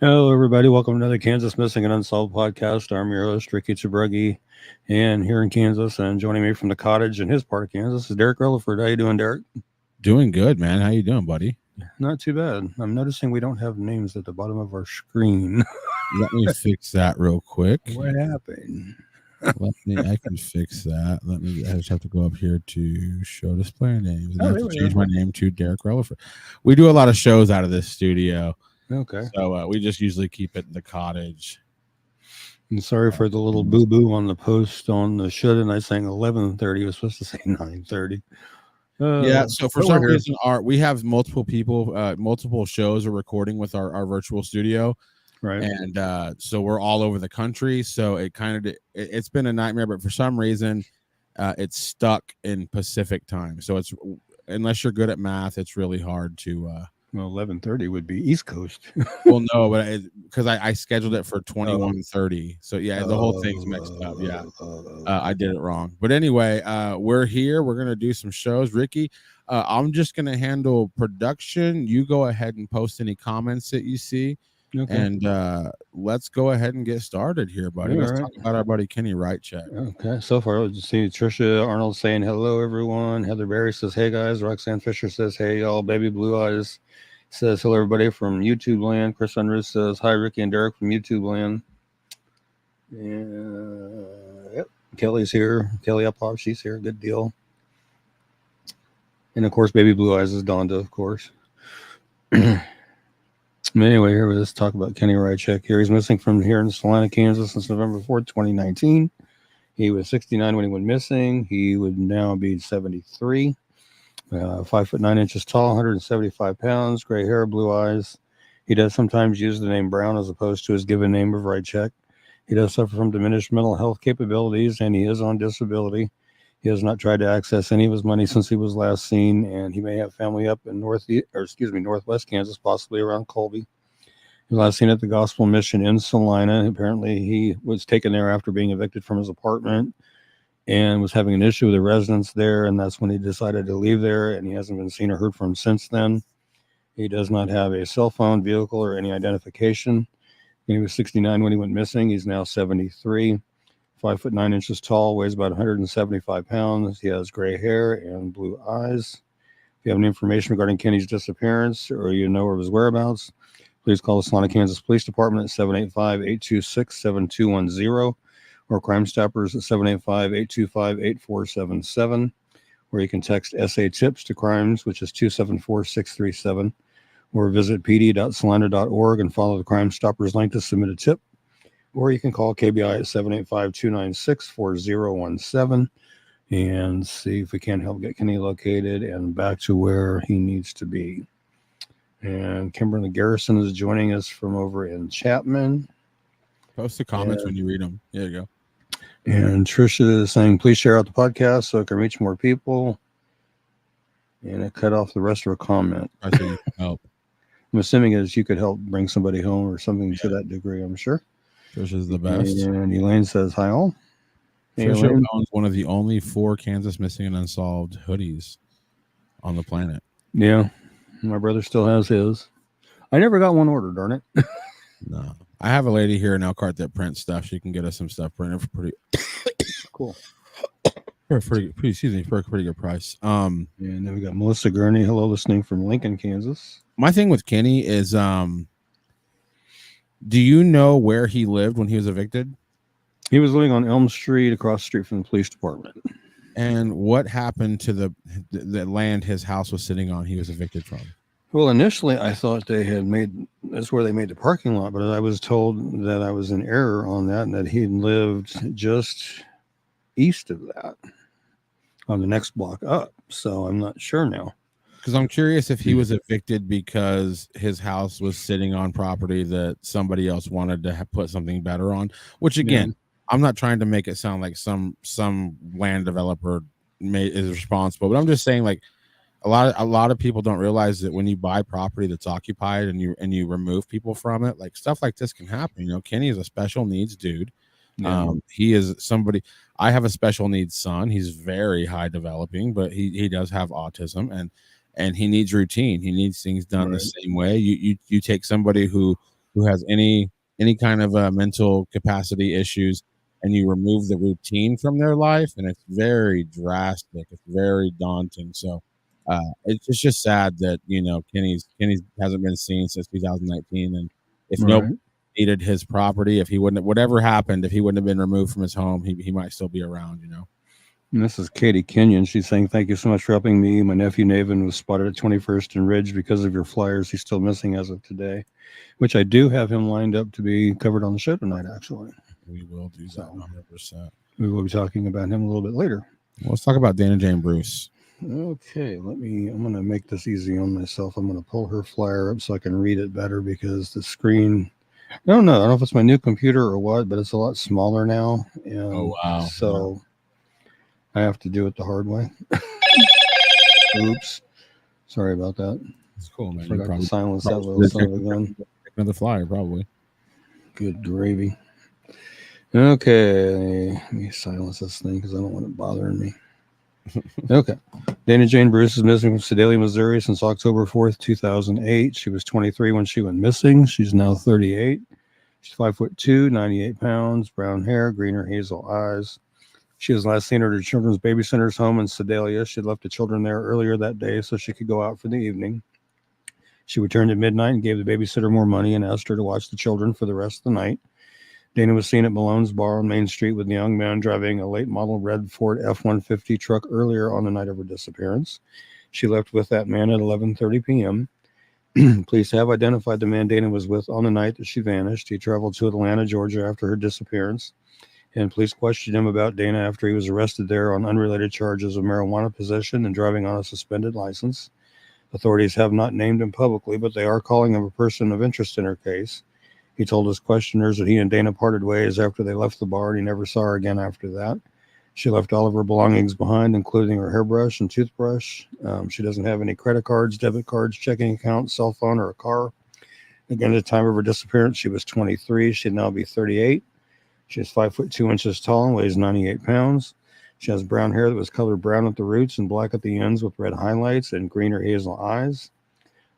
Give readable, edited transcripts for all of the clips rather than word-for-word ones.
Hello, everybody. Welcome to another Kansas Missing and Unsolved podcast. I'm your host, Ricky Tebrugge, and here in Kansas, and joining me from the cottage in his part of Kansas is Derek Releford. How you doing, Derek? Doing good, man. How you doing, buddy? Not too bad. I'm noticing we don't have names at the bottom of our screen. Let me fix that real quick. What happened? I can fix that. I just have to go up here to show display names, and I Oh, have there to we change go. my name to Derek Releford. We do a lot of shows out of this studio, Okay. so we just usually keep it in the cottage. And sorry for the little boo boo on the post on the should, and I saying 11:30. It was supposed to say 9:30. Yeah. So for But we're some here. reason, we have multiple people, multiple shows are recording with our virtual studio. Right. And so we're all over the country, so it's been a nightmare, but for some reason it's stuck in Pacific time, so it's unless you're good at math, it's really hard to Well, 11:30 would be East Coast. well, no, but because I scheduled it for 21:30, so yeah, the whole thing's mixed up. Yeah, I did it wrong, but anyway, we're here, we're gonna do some shows. Ricky, I'm just gonna handle production. You go ahead and post any comments that you see. Okay. And let's go ahead and get started here, buddy. All Let's right. talk about our buddy Kenny Wright check. Okay, so far, let's see Trisha Arnold saying hello, everyone. Heather Berry says, hey, guys. Roxanne Fisher says, hey, y'all. Baby Blue Eyes says, hello, everybody from YouTube land. Chris Unruh says, hi, Ricky and Derek from YouTube land. Yep, Kelly's here. Kelly Uphoff, she's here. Good deal. And, of course, Baby Blue Eyes is Donda, of course. Anyway, here let's talk about Kenny Rychek here. He's missing from here in Salina, Kansas since November 4th, 2019. He was 69 when he went missing. He would now be 73. 5'9" tall, 175 pounds, gray hair, blue eyes. He does sometimes use the name Brown as opposed to his given name of Rychek. He does suffer from diminished mental health capabilities, and he is on disability. He has not tried to access any of his money since he was last seen, and he may have family up in northwest Kansas, possibly around Colby. He was last seen at the Gospel Mission in Salina. Apparently, he was taken there after being evicted from his apartment and was having an issue with the residents there, and that's when he decided to leave there, and he hasn't been seen or heard from since then. He does not have a cell phone, vehicle, or any identification. He was 69 when he went missing. He's now 73. 5'9" tall, weighs about 175 pounds. He has gray hair and blue eyes. If you have any information regarding Kenny's disappearance or you know of his whereabouts, please call the Salina, Kansas Police Department at 785-826-7210 or Crime Stoppers at 785-825-8477, or you can text SA TIPS to crimes, which is 274-637, or visit pd.salina.org and follow the Crime Stoppers link to submit a tip. Or you can call KBI at 785-296-4017 and see if we can help get Kenny located and back to where he needs to be. And Kimberly Garrison is joining us from over in Chapman. Post the comments when you read them. There you go. And Trisha is saying, please share out the podcast so it can reach more people. And it cut off the rest of her comment. I say you can help. I'm assuming as you could help bring somebody home or something to that degree, I'm sure. Trisha's the best. And Elaine says, hi all. Hey, Trisha Elaine. owns one of the only 4 Kansas Missing and Unsolved hoodies on the planet. Yeah, my brother still has his. I never got one ordered, darn it. No. I have a lady here in Elkhart that prints stuff. She can get us some stuff printed for pretty Cool. for a pretty good price. And then we got Melissa Gurney. Hello, listening from Lincoln, Kansas. My thing with Kenny is do you know where he lived when he was evicted? He was living on Elm Street across the street from the police department. And what happened to the land his house was sitting on he was evicted from? Well, initially I thought that's where they made the parking lot, but I was told that I was in error on that and that he lived just east of that on the next block up. So I'm not sure now. Because I'm curious if he was evicted because his house was sitting on property that somebody else wanted to put something better on, which again, I'm not trying to make it sound like some land developer is responsible, but I'm just saying like a lot of people don't realize that when you buy property that's occupied and you remove people from it, like stuff like this can happen. You know, Kenny is a special needs dude. Yeah. He is somebody. I have a special needs son. He's very high developing, but he does have autism and he needs routine. He needs things done the same way. You take somebody who who has any kind of mental capacity issues, and you remove the routine from their life, and it's very drastic. It's very daunting. So it's just sad that Kenny hasn't been seen since 2019, and if nobody Right. needed his property, if he wouldn't, whatever happened, if he wouldn't have been removed from his home, he might still be around. And this is Katie Kenyon. She's saying, "Thank you so much for helping me. My nephew Navin was spotted at 21st and Ridge because of your flyers. He's still missing as of today," which I do have him lined up to be covered on the show tonight, actually. We will do that 100%. We will be talking about him a little bit later. Well, let's talk about Dana Jane Bruce. Okay, I'm going to make this easy on myself. I'm going to pull her flyer up so I can read it better because the screen, I don't know if it's my new computer or what, but it's a lot smaller now. And oh, wow. So I have to do it the hard way. Oops. Sorry about that. It's cool, man. I forgot to silence that little son of a gun. Another flyer, probably. Good gravy. Okay, let me silence this thing because I don't want it bothering me. Okay. Dana Jane Bruce is missing from Sedalia, Missouri since October 4th, 2008. She was 23 when she went missing. She's now 38. She's 5'2", 98 pounds, brown hair, green or hazel eyes. She was last seen at her children's babysitter's home in Sedalia. She left the children there earlier that day so she could go out for the evening. She returned at midnight and gave the babysitter more money and asked her to watch the children for the rest of the night. Dana was seen at Malone's Bar on Main Street with a young man driving a late model red Ford F-150 truck earlier on the night of her disappearance. She left with that man at 11:30 p.m. Police have identified the man Dana was with on the night that she vanished. He traveled to Atlanta, Georgia after her disappearance, and police questioned him about Dana after he was arrested there on unrelated charges of marijuana possession and driving on a suspended license. Authorities have not named him publicly, but they are calling him a person of interest in her case. He told his questioners that he and Dana parted ways after they left the bar, and he never saw her again after that. She left all of her belongings behind, including her hairbrush and toothbrush. She doesn't have any credit cards, debit cards, checking account, cell phone, or a car. Again, at the time of her disappearance, she was 23. She'd now be 38. She is 5'2" tall and weighs 98 pounds. She has brown hair that was colored brown at the roots and black at the ends with red highlights and green or hazel eyes.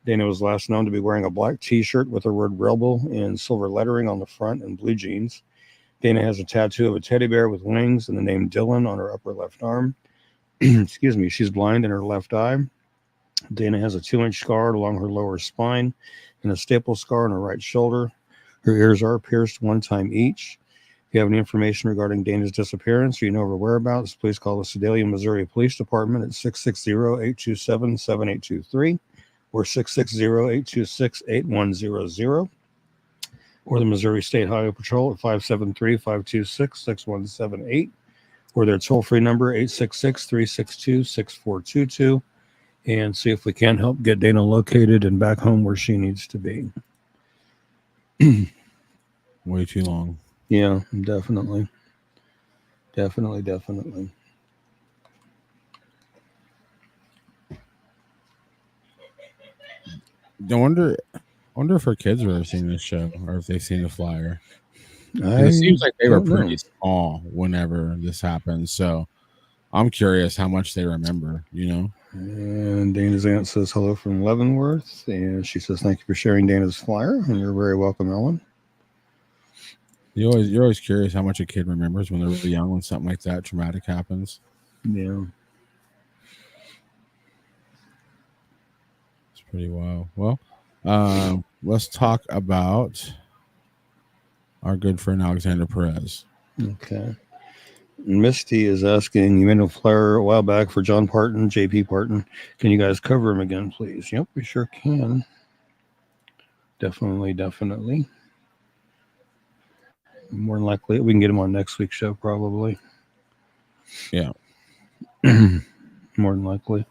Dana was last known to be wearing a black t-shirt with the word Rebel in silver lettering on the front and blue jeans. Dana has a tattoo of a teddy bear with wings and the name Dylan on her upper left arm. Excuse me. She's blind in her left eye. Dana has a 2-inch scar along her lower spine and a staple scar on her right shoulder. Her ears are pierced 1 time each. If you have any information regarding Dana's disappearance or you know her whereabouts, please call the Sedalia, Missouri Police Department at 660-827-7823 or 660-826-8100. Or the Missouri State Highway Patrol at 573-526-6178, or their toll-free number, 866-362-6422, and see if we can help get Dana located and back home where she needs to be. Way too long. Yeah, definitely. Definitely. I wonder if her kids have ever seen this show or if they've seen the flyer. It seems like they were pretty small whenever this happened. So I'm curious how much they remember, And Dana's aunt says hello from Leavenworth. And she says, thank you for sharing Dana's flyer. And you're very welcome, Ellen. You're always curious how much a kid remembers when they're really young when something like that traumatic happens. Yeah. It's pretty wild. Well, let's talk about our good friend Alexander Perez. Okay. Misty is asking, you made a flyer a while back for John Parton, JP Parton. Can you guys cover him again, please? Yep, we sure can. Definitely. More than likely, we can get him on next week's show, probably. Yeah. More than likely.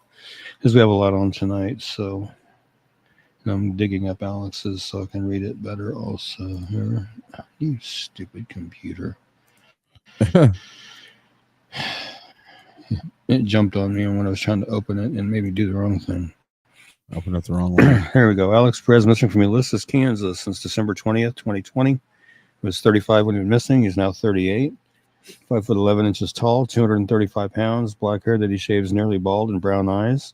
Because we have a lot on tonight, so I'm digging up Alex's so I can read it better also. Here. You stupid computer. It jumped on me when I was trying to open it and maybe do the wrong thing. Open up the wrong way. Here we go. Alex Perez missing from Ulysses, Kansas since December 20th, 2020. He was 35 when he was missing. He's now 38. 5'11" tall, 235 pounds, black hair that he shaves nearly bald, and brown eyes.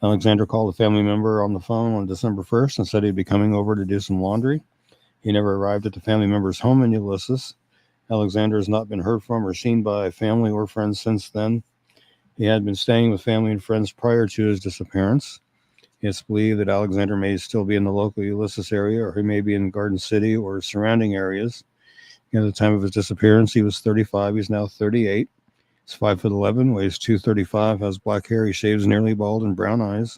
Alexander called a family member on the phone on December 1st and said he'd be coming over to do some laundry. He never arrived at the family member's home in Ulysses. Alexander has not been heard from or seen by family or friends since then. He had been staying with family and friends prior to his disappearance. It's believed that Alexander may still be in the local Ulysses area, or he may be in Garden City or surrounding areas. At the time of his disappearance, he was 35. He's now 38. He's 5'11", weighs 235, has black hair. He shaves nearly bald and brown eyes.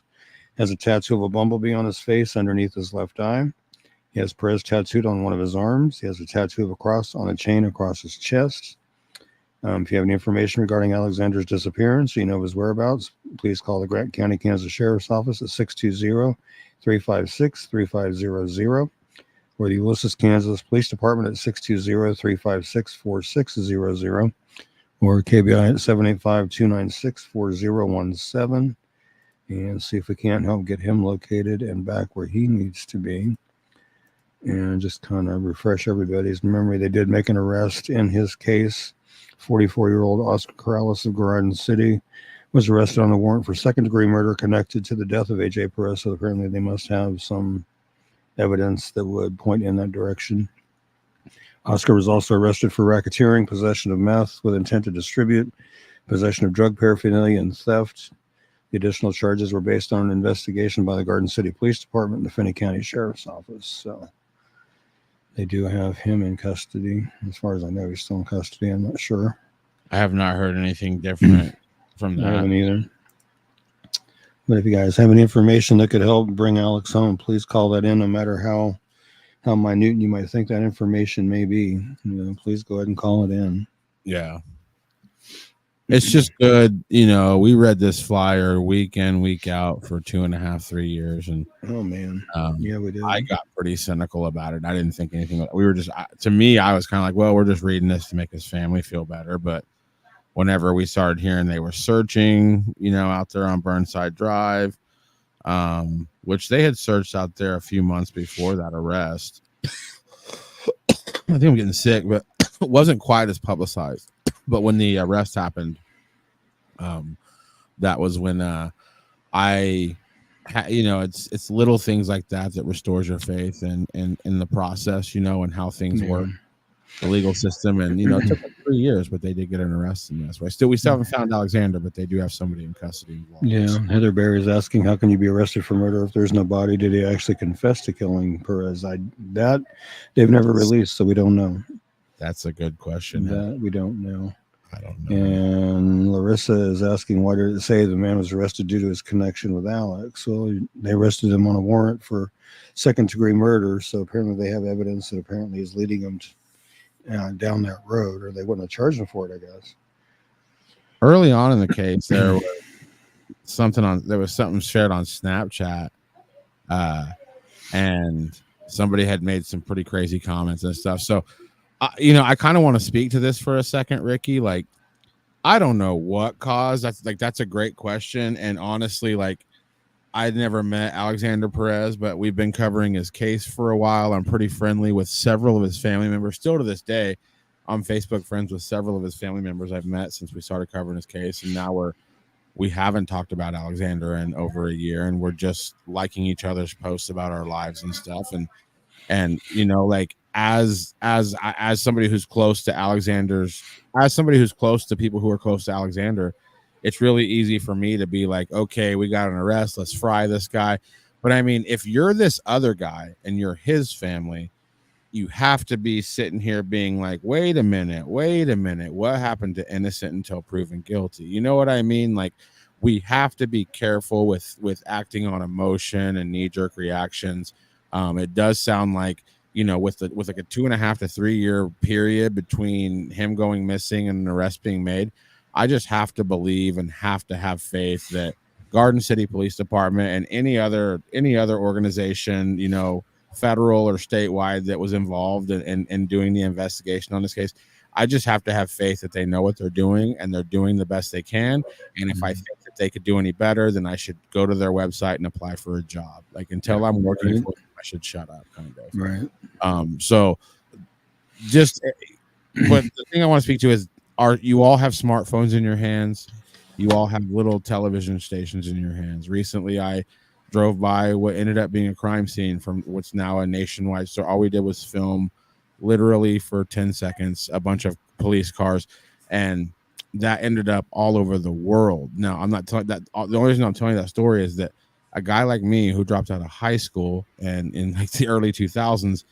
Has a tattoo of a bumblebee on his face underneath his left eye. He has Perez tattooed on one of his arms. He has a tattoo of a cross on a chain across his chest. If you have any information regarding Alexander's disappearance, you know his whereabouts, please call the Grant County, Kansas Sheriff's Office at 620-356-3500, or the Ulysses, Kansas Police Department at 620-356-4600, or KBI at 785-296-4017, and see if we can't help get him located and back where he needs to be. And just kind of refresh everybody's memory. They did make an arrest in his case. 44-year-old Oscar Corrales of Garden City was arrested on a warrant for second-degree murder connected to the death of A.J. Perez. So apparently they must have some evidence that would point in that direction. Oscar was also arrested for racketeering, possession of meth with intent to distribute, possession of drug paraphernalia, and theft. The additional charges were based on an investigation by the Garden City Police Department and the Finney County Sheriff's Office. So they do have him in custody. As far as I know, he's still in custody. I'm not sure. I have not heard anything different from that. I haven't either. But if you guys have any information that could help bring Alex home, please call that in, no matter how minute you might think that information may be. Please go ahead and call it in. Yeah. It's just good. We read this flyer week in, week out for 2.5, 3 years. And oh, man. Yeah, we did. I got pretty cynical about it. I didn't think anything. We were just, to me, I was kind of like, well, we're just reading this to make his family feel better. But whenever we started hearing they were searching, out there on Burnside Drive, which they had searched out there a few months before that arrest. I think I'm getting sick, but it wasn't quite as publicized. But when the arrest happened, that was when it's little things like that restores your faith in the process, and how things work, the legal system. And it took like 3 years, but they did get an arrest in this way. We still haven't found Alexander, but they do have somebody in custody involved. Yeah, Heather Berry is asking, how can you be arrested for murder if there's no body? Did he actually confess to killing Perez? That they've never released, so we don't know. That's a good question. That we don't know. I don't know. And Larissa is asking, why did it say the man was arrested due to his connection with Alex? Well, they arrested him on a warrant for second-degree murder, so apparently they have evidence that apparently is leading him down that road, or they wouldn't have charged him for it, I guess. Early on in the case, there was something shared on Snapchat, and somebody had made some pretty crazy comments and stuff. So, I kind of want to speak to this for a second, Ricky. Like, I don't know what caused. That's a great question. And honestly, I'd never met Alexander Perez, but we've been covering his case for a while. I'm pretty friendly with several of his family members. Still to this day, I'm Facebook friends with several of his family members I've met since we started covering his case. And now we haven't talked about Alexander in over a year, and we're just liking each other's posts about our lives and stuff. And as somebody who's close to people who are close to Alexander, it's really easy for me to be like, okay, we got an arrest, let's fry this guy. But I mean, if you're this other guy and you're his family, you have to be sitting here being like, wait a minute, what happened to innocent until proven guilty? You know what I mean? Like, we have to be careful with acting on emotion and knee-jerk reactions. It does sound like, with like a 2.5 to 3 year period between him going missing and an arrest being made, I just have to believe and have to have faith that Garden City Police Department and any other organization, federal or statewide, that was involved in doing the investigation on this case, I just have to have faith that they know what they're doing and they're doing the best they can. And if I think that they could do any better, then I should go to their website and apply for a job. Like, until I'm working for them, I should shut up, kind of. Right. So just, but the thing I want to speak to is, you all have smartphones in your hands. You all have little television stations in your hands. Recently, I drove by what ended up being a crime scene from what's now a nationwide store. All we did was film literally for 10 seconds a bunch of police cars, and that ended up all over the world. Now, I'm not telling that. The only reason I'm telling you that story is that a guy like me who dropped out of high school and in like the early 2000s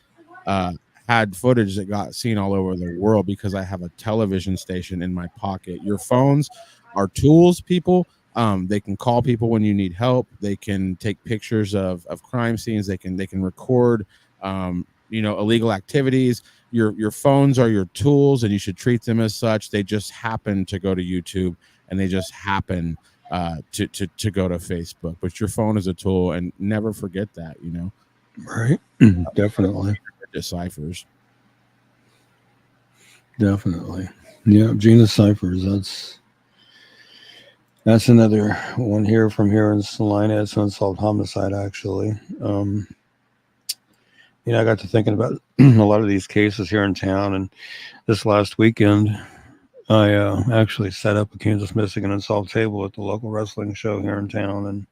uh, had footage that got seen all over the world because I have a television station in my pocket. Your phones are tools, people. They can call people when you need help. They can take pictures of crime scenes. They can record, illegal activities. Your phones are your tools, and you should treat them as such. They just happen to go to YouTube, and they just happen to go to Facebook. But your phone is a tool, and never forget that. Right. Definitely. Ciphers. Definitely. Yeah, Gina Cyphers. That's another one here from here in Salina. It's unsolved homicide, actually. I got to thinking about a lot of these cases here in town, and this last weekend, I actually set up a Kansas Missing and Unsolved table at the local wrestling show here in town,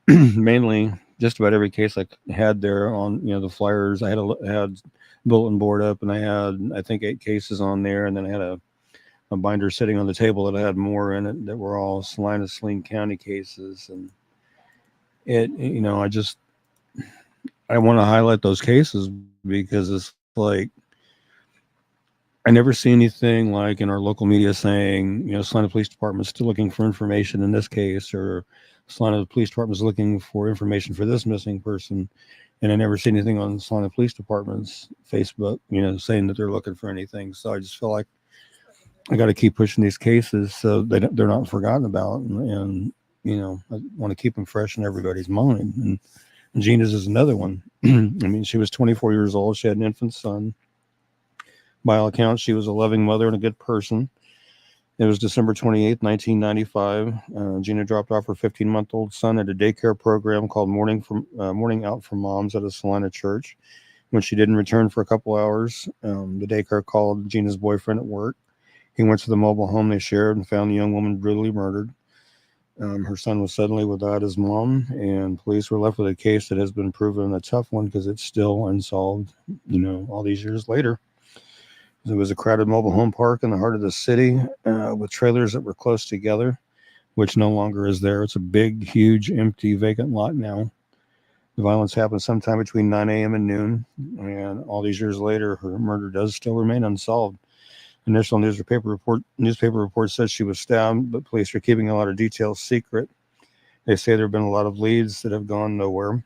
and mainly just about every case I had there on the flyers. I had bulletin board up, and I had I think 8 cases on there, and then I had a binder sitting on the table that had more in it that were all Salina Saline County cases, and I want to highlight those cases because it's like I never see anything like in our local media saying, Salina Police Department is still looking for information in this case, or Salina Police Department is looking for information for this missing person. And I never see anything on Salina Police Department's Facebook, saying that they're looking for anything. So I just feel like I got to keep pushing these cases so they're not forgotten about. And I want to keep them fresh in everybody's mind. And Gina's is another one. I mean, she was 24 years old. She had an infant son. By all accounts, she was a loving mother and a good person. It was December 28th, 1995. Gina dropped off her 15-month-old son at a daycare program called Morning Out for Moms at a Salina church. When she didn't return for a couple hours, the daycare called Gina's boyfriend at work. He went to the mobile home they shared and found the young woman brutally murdered. Her son was suddenly without his mom, and police were left with a case that has been proven a tough one because it's still unsolved, all these years later. It was a crowded mobile home park in the heart of the city with trailers that were close together, which no longer is there. It's a big, huge, empty, vacant lot now. The violence happened sometime between 9 a.m. and noon, and all these years later, her murder does still remain unsolved. Initial newspaper report says she was stabbed, but police are keeping a lot of details secret. They say there have been a lot of leads that have gone nowhere.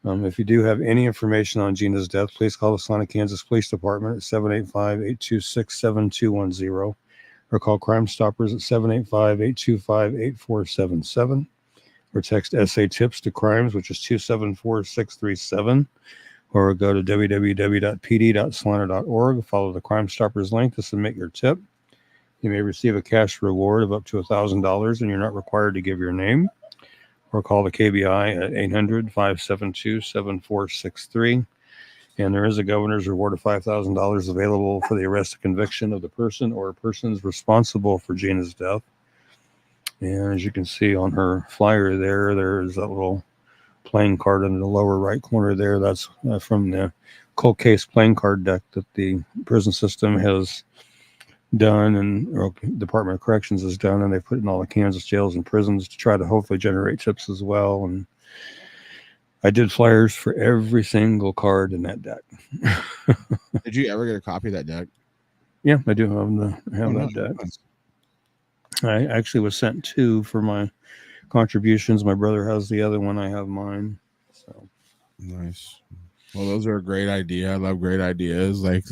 If you do have any information on Gina's death, please call the Salina, Kansas Police Department at 785-826-7210 or call Crime Stoppers at 785-825-8477 or text SA TIPS to CRIMES, which is 274637, or go to www.pd.salina.org. Follow the Crime Stoppers link to submit your tip. You may receive a cash reward of up to $1,000, and you're not required to give your name. Or call the KBI at 800-572-7463. And there is a governor's reward of $5,000 available for the arrest and conviction of the person or persons responsible for Gina's death. And as you can see on her flyer there's that little playing card in the lower right corner there. That's from the cold case playing card deck that the prison system has done, and Department of Corrections has done, and they've put in all the Kansas jails and prisons to try to hopefully generate tips as well. And I did flyers for every single card in that deck. Did you ever get a copy of that deck? Yeah, I do have that deck. I actually was sent 2 for my contributions. My brother has the other one. I have mine. So nice. Well, those are a great idea. I love great ideas. Like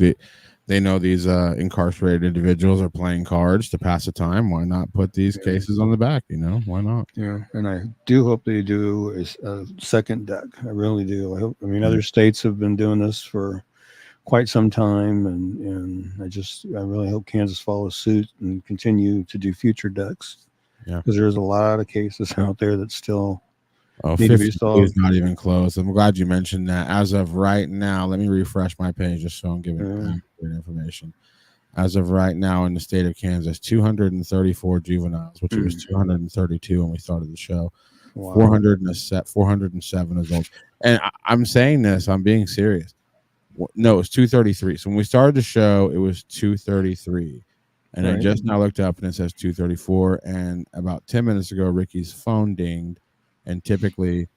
they know these incarcerated individuals are playing cards to pass the time. Why not put these cases on the back? Why not? Yeah, and I do hope they do a second deck. I really do. Other states have been doing this for quite some time, and I really hope Kansas follows suit and continue to do future decks. Yeah, because there's a lot of cases out there that still need to be solved. Is not even close. I'm glad you mentioned that. As of right now, let me refresh my page just so I'm giving accurate information. As of right now, in the state of Kansas, 234 juveniles, which was 232 when we started the show. Wow. 407 adults. And I'm saying this, I'm being serious. No, it's 233. So when we started the show, it was 233. And I just now looked up and it says 234. And about 10 minutes ago, Ricky's phone dinged. And typically,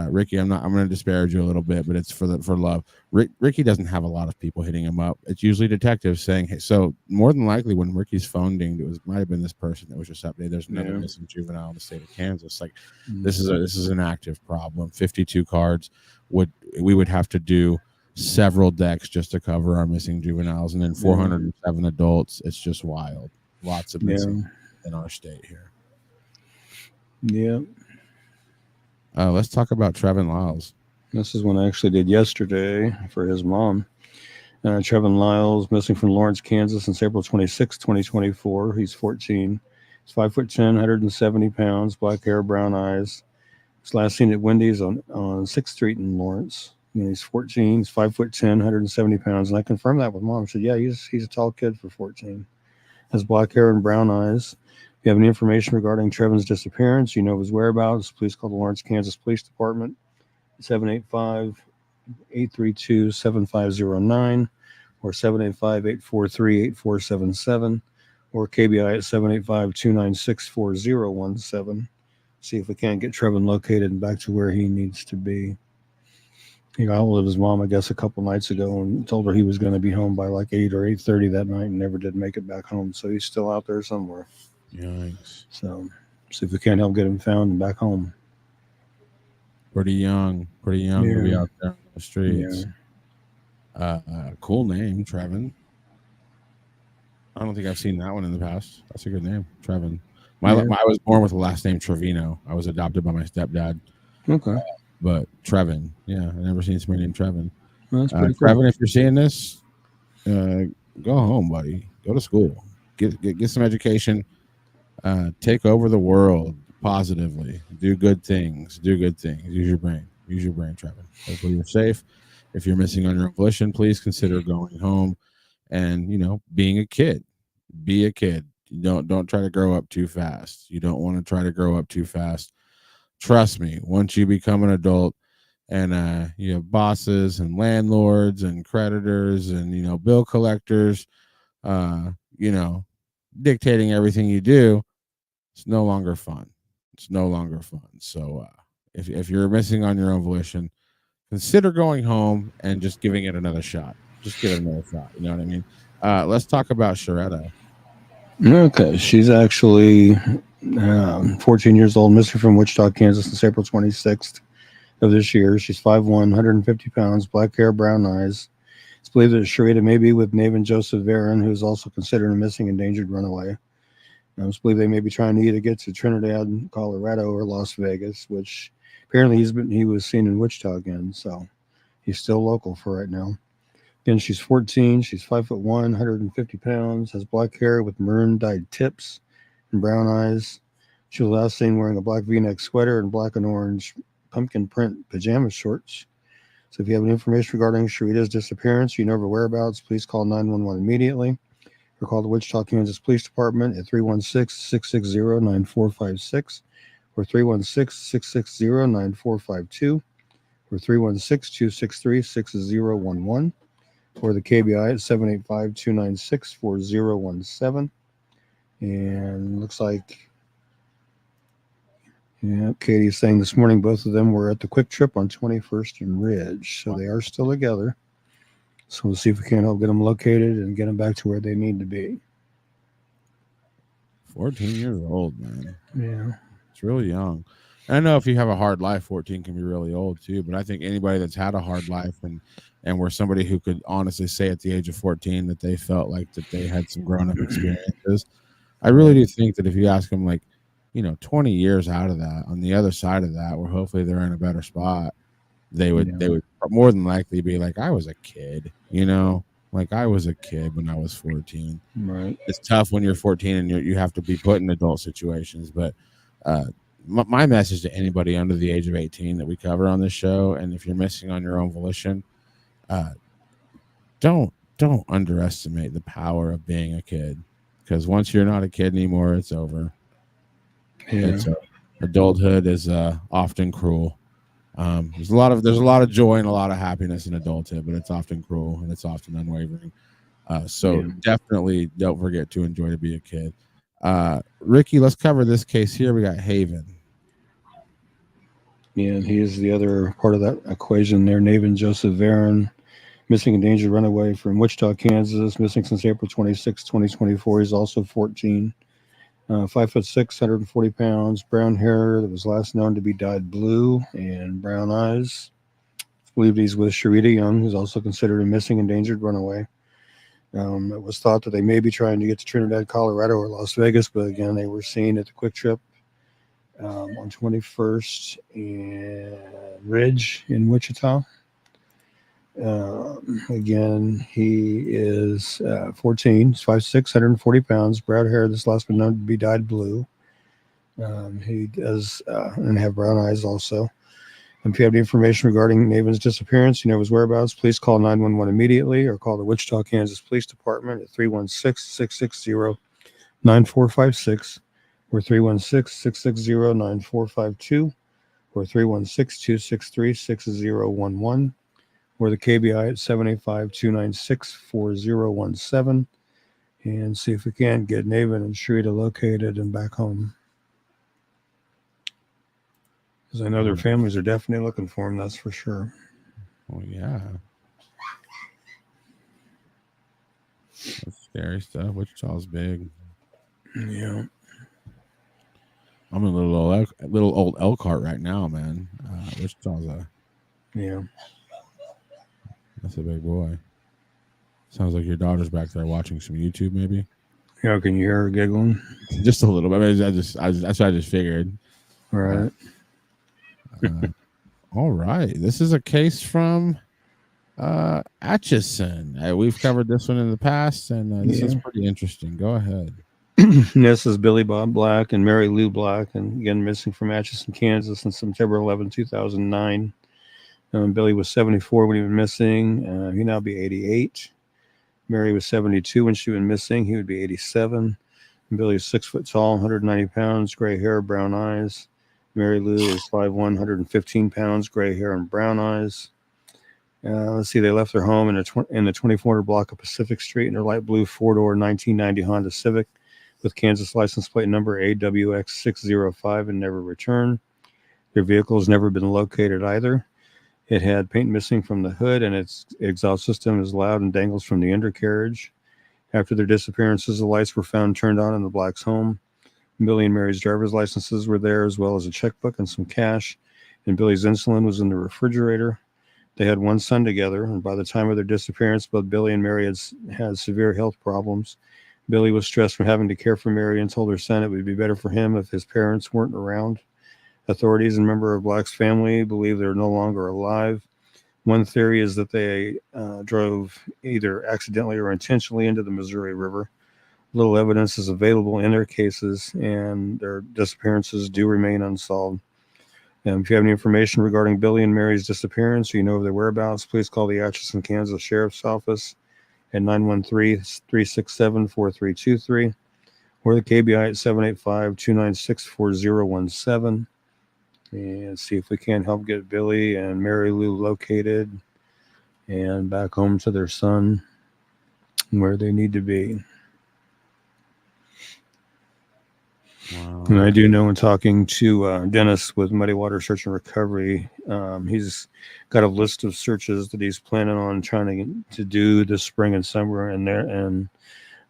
Ricky, I'm going to disparage you a little bit, but it's for love. Ricky doesn't have a lot of people hitting him up. It's usually detectives saying, hey, so more than likely when Ricky's phone dinged, might have been this person that was just updated. There's another missing juvenile in the state of Kansas. Like this is an active problem. 52 cards we would have to do several decks just to cover our missing juveniles, and then 407 adults. It's just wild. Lots of missing in our state here. Yeah. Let's talk about Trevin Lyles. This is one I actually did yesterday for his mom. Trevin Lyles, missing from Lawrence, Kansas since April 26, 2024. He's 14. He's 5'10", 170 pounds, black hair, brown eyes. He's last seen at Wendy's on 6th Street in Lawrence. He's 14. He's 5'10", 170 pounds. And I confirmed that with mom. She said, yeah, he's a tall kid for 14. Has black hair and brown eyes. If you have any information regarding Trevin's disappearance, you know his whereabouts, please call the Lawrence, Kansas Police Department, 785-832-7509 or 785-843-8477 or KBI at 785-296-4017. See if we can't get Trevin located and back to where he needs to be. He got hold of his mom, I guess, a couple nights ago and told her he was going to be home by like 8 or 8:30 that night and never did make it back home. So he's still out there somewhere. Yikes. So see if we can't help get him found and back home. Pretty young to be out there on the streets. Cool name, Trevin. I don't think I've seen that one in the past. That's a good name, Trevin. I was born with the last name Trevino. I was adopted by my stepdad. Okay. But Trevin, I've never seen somebody named Trevin. Well, that's pretty cool. Trevin, if you're seeing this, go home, buddy. Go to school. Get some education. Take over the world positively. Do good things. Use your brain, Trevin. Hopefully you're safe. If you're missing on your own volition, please consider going home and, being a kid. Be a kid. Don't try to grow up too fast. You don't want to try to grow up too fast. Trust me, once you become an adult and you have bosses and landlords and creditors and, bill collectors, dictating everything you do, it's no longer fun. So if you're missing on your own volition, consider going home and just giving it another shot. Just give it another shot. You know what I mean? Let's talk about Sharetta. Okay. She's actually 14 years old, missing from Wichita, Kansas since April 26th of this year. She's 5'1", 150 pounds, black hair, brown eyes. It's believed that Sharetta may be with Navin Joseph Varon, who's also considered a missing endangered runaway. It's believed they may be trying to either get to Trinidad, Colorado, or Las Vegas, which apparently he was seen in Wichita again, so he's still local for right now. Again, she's 14. She's 5'1", 150 pounds, has black hair with maroon dyed tips and brown eyes. She was last seen wearing a black V-neck sweater and black and orange pumpkin print pajama shorts. So if you have any information regarding Sharetta's disappearance, you know her whereabouts, please call 911 immediately or call the Wichita, Kansas Police Department at 316-660-9456 or 316-660-9452 or 316-263-6011 or the KBI at 785-296-4017. And looks like, Katie's saying this morning both of them were at the Quick Trip on 21st and Ridge. So they are still together. So we'll see if we can help get them located and get them back to where they need to be. 14 years old, man. Yeah. It's really young. And I know if you have a hard life, 14 can be really old too. But I think anybody that's had a hard life and were somebody who could honestly say at the age of 14 that they felt like that they had some grown-up experiences, I really do think that if you ask them, like, 20 years out of that, on the other side of that, where hopefully they're in a better spot, they would more than likely be like, I was a kid, like I was a kid when I was 14. Right. It's tough when you're 14 and you have to be put in adult situations. But my message to anybody under the age of 18 that we cover on this show, and if you're missing on your own volition, don't underestimate the power of being a kid, because once you're not a kid anymore, it's over. Yeah. It's over. Adulthood is often cruel. There's a lot of joy and a lot of happiness in adulthood, but it's often cruel and it's often unwavering. So definitely don't forget to enjoy to be a kid. Ricky, let's cover this case here. We got Haven. Yeah, and he is the other part of that equation there. Navin Joseph Varon, missing endangered runaway from Wichita, Kansas, missing since April 26, 2024. He's also 14. 5'6", 140 pounds, brown hair that was last known to be dyed blue, and brown eyes. Believed he's with Sharita Young, who's also considered a missing endangered runaway. It was thought that they may be trying to get to Trinidad, Colorado, or Las Vegas, but again, they were seen at the Quick Trip on 21st and Ridge in Wichita. Again, he is 14, 5'6", 140 pounds, brown hair that's last been known to be dyed blue. He does and have brown eyes also. If you have any information regarding Navin's disappearance, you know his whereabouts, please call 911 immediately or call the Wichita, Kansas Police Department at 316-660-9456 or 316-660-9452 or 316-263-6011 or the KBI at 785-296-4017 and see if we can get Navin and Sharita located and back home. Because I know their families are definitely looking for him, that's for sure. Oh, yeah. That's scary stuff. Wichita's big. Yeah. I'm in a little old Elkhart right now, man. Wichita's that's a big boy. Sounds like your daughter's back there watching some YouTube, maybe. Yeah, can you hear her giggling? Just a little bit. That's what I just figured. All right. All right. This is a case from Atchison. We've covered this one in the past, and this is pretty interesting. Go ahead. This is Billy Bob Black and Mary Lou Black, and again missing from Atchison, Kansas on September 11, 2009. Billy was 74 when he was missing. He'd now be 88. Mary was 72 when she went missing. He would be 87. And Billy is 6 foot tall, 190 pounds, gray hair, brown eyes. Mary Lou is 5'1", 115 pounds, gray hair and brown eyes. Let's see, they left their home in the 2400 block of Pacific Street in their light blue four-door 1990 Honda Civic with Kansas license plate number AWX605 and never returned. Their vehicle has never been located either. It had paint missing from the hood, and its exhaust system is loud and dangles from the undercarriage. After their disappearances, the lights were found turned on in the Blacks' home. Billy and Mary's driver's licenses were there, as well as a checkbook and some cash. And Billy's insulin was in the refrigerator. They had one son together, and by the time of their disappearance, both Billy and Mary had severe health problems. Billy was stressed from having to care for Mary and told her son it would be better for him if his parents weren't around. Authorities and members of Black's family believe they're no longer alive. One theory is that they drove either accidentally or intentionally into the Missouri River. Little evidence is available in their cases, and their disappearances do remain unsolved. If you have any information regarding Billy and Mary's disappearance or you know of their whereabouts, please call the Atchison, Kansas Sheriff's Office at 913-367-4323 or the KBI at 785-296-4017 and see if we can help get Billy and Mary Lou located and back home to their son where they need to be. Wow. And I do know in talking to Dennis with Muddy Water Search and Recovery, he's got a list of searches that he's planning on trying to do this spring and summer, and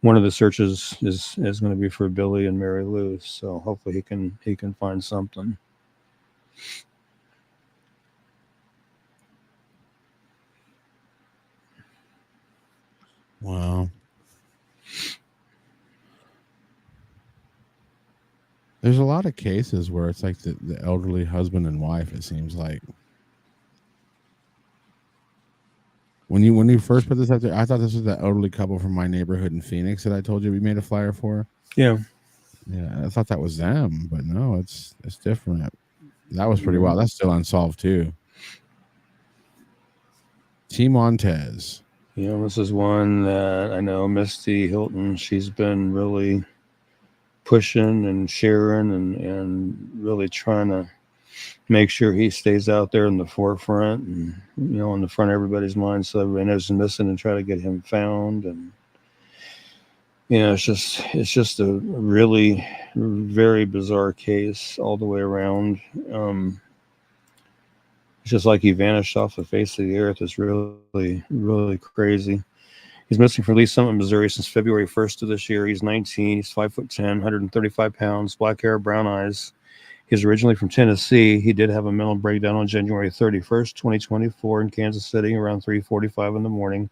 one of the searches is going to be for Billy and Mary Lou. So hopefully he can find something. Wow. There's a lot of cases where it's like the elderly husband and wife, it seems like. When you first put this out there, I thought this was the elderly couple from my neighborhood in Phoenix that I told you we made a flyer for. Yeah. Yeah, I thought that was them, but no, it's different. That was pretty wild. That's still unsolved too. T. Montez. Yeah, this is one that I know Misty Hilton, she's been really pushing and sharing and really trying to make sure he stays out there in the forefront and in the front of everybody's mind, so everybody knows he's missing and try to get him found. And it's just a really very bizarre case all the way around. It's just like he vanished off the face of the earth. It's really crazy. He's missing from Lee Summit, Missouri since February 1st of this year. He's 19. He's 5'10", 135 pounds, black hair, brown eyes. He's originally from Tennessee. He did have a mental breakdown on January 31st, 2024 in Kansas City around 3:45 in the morning.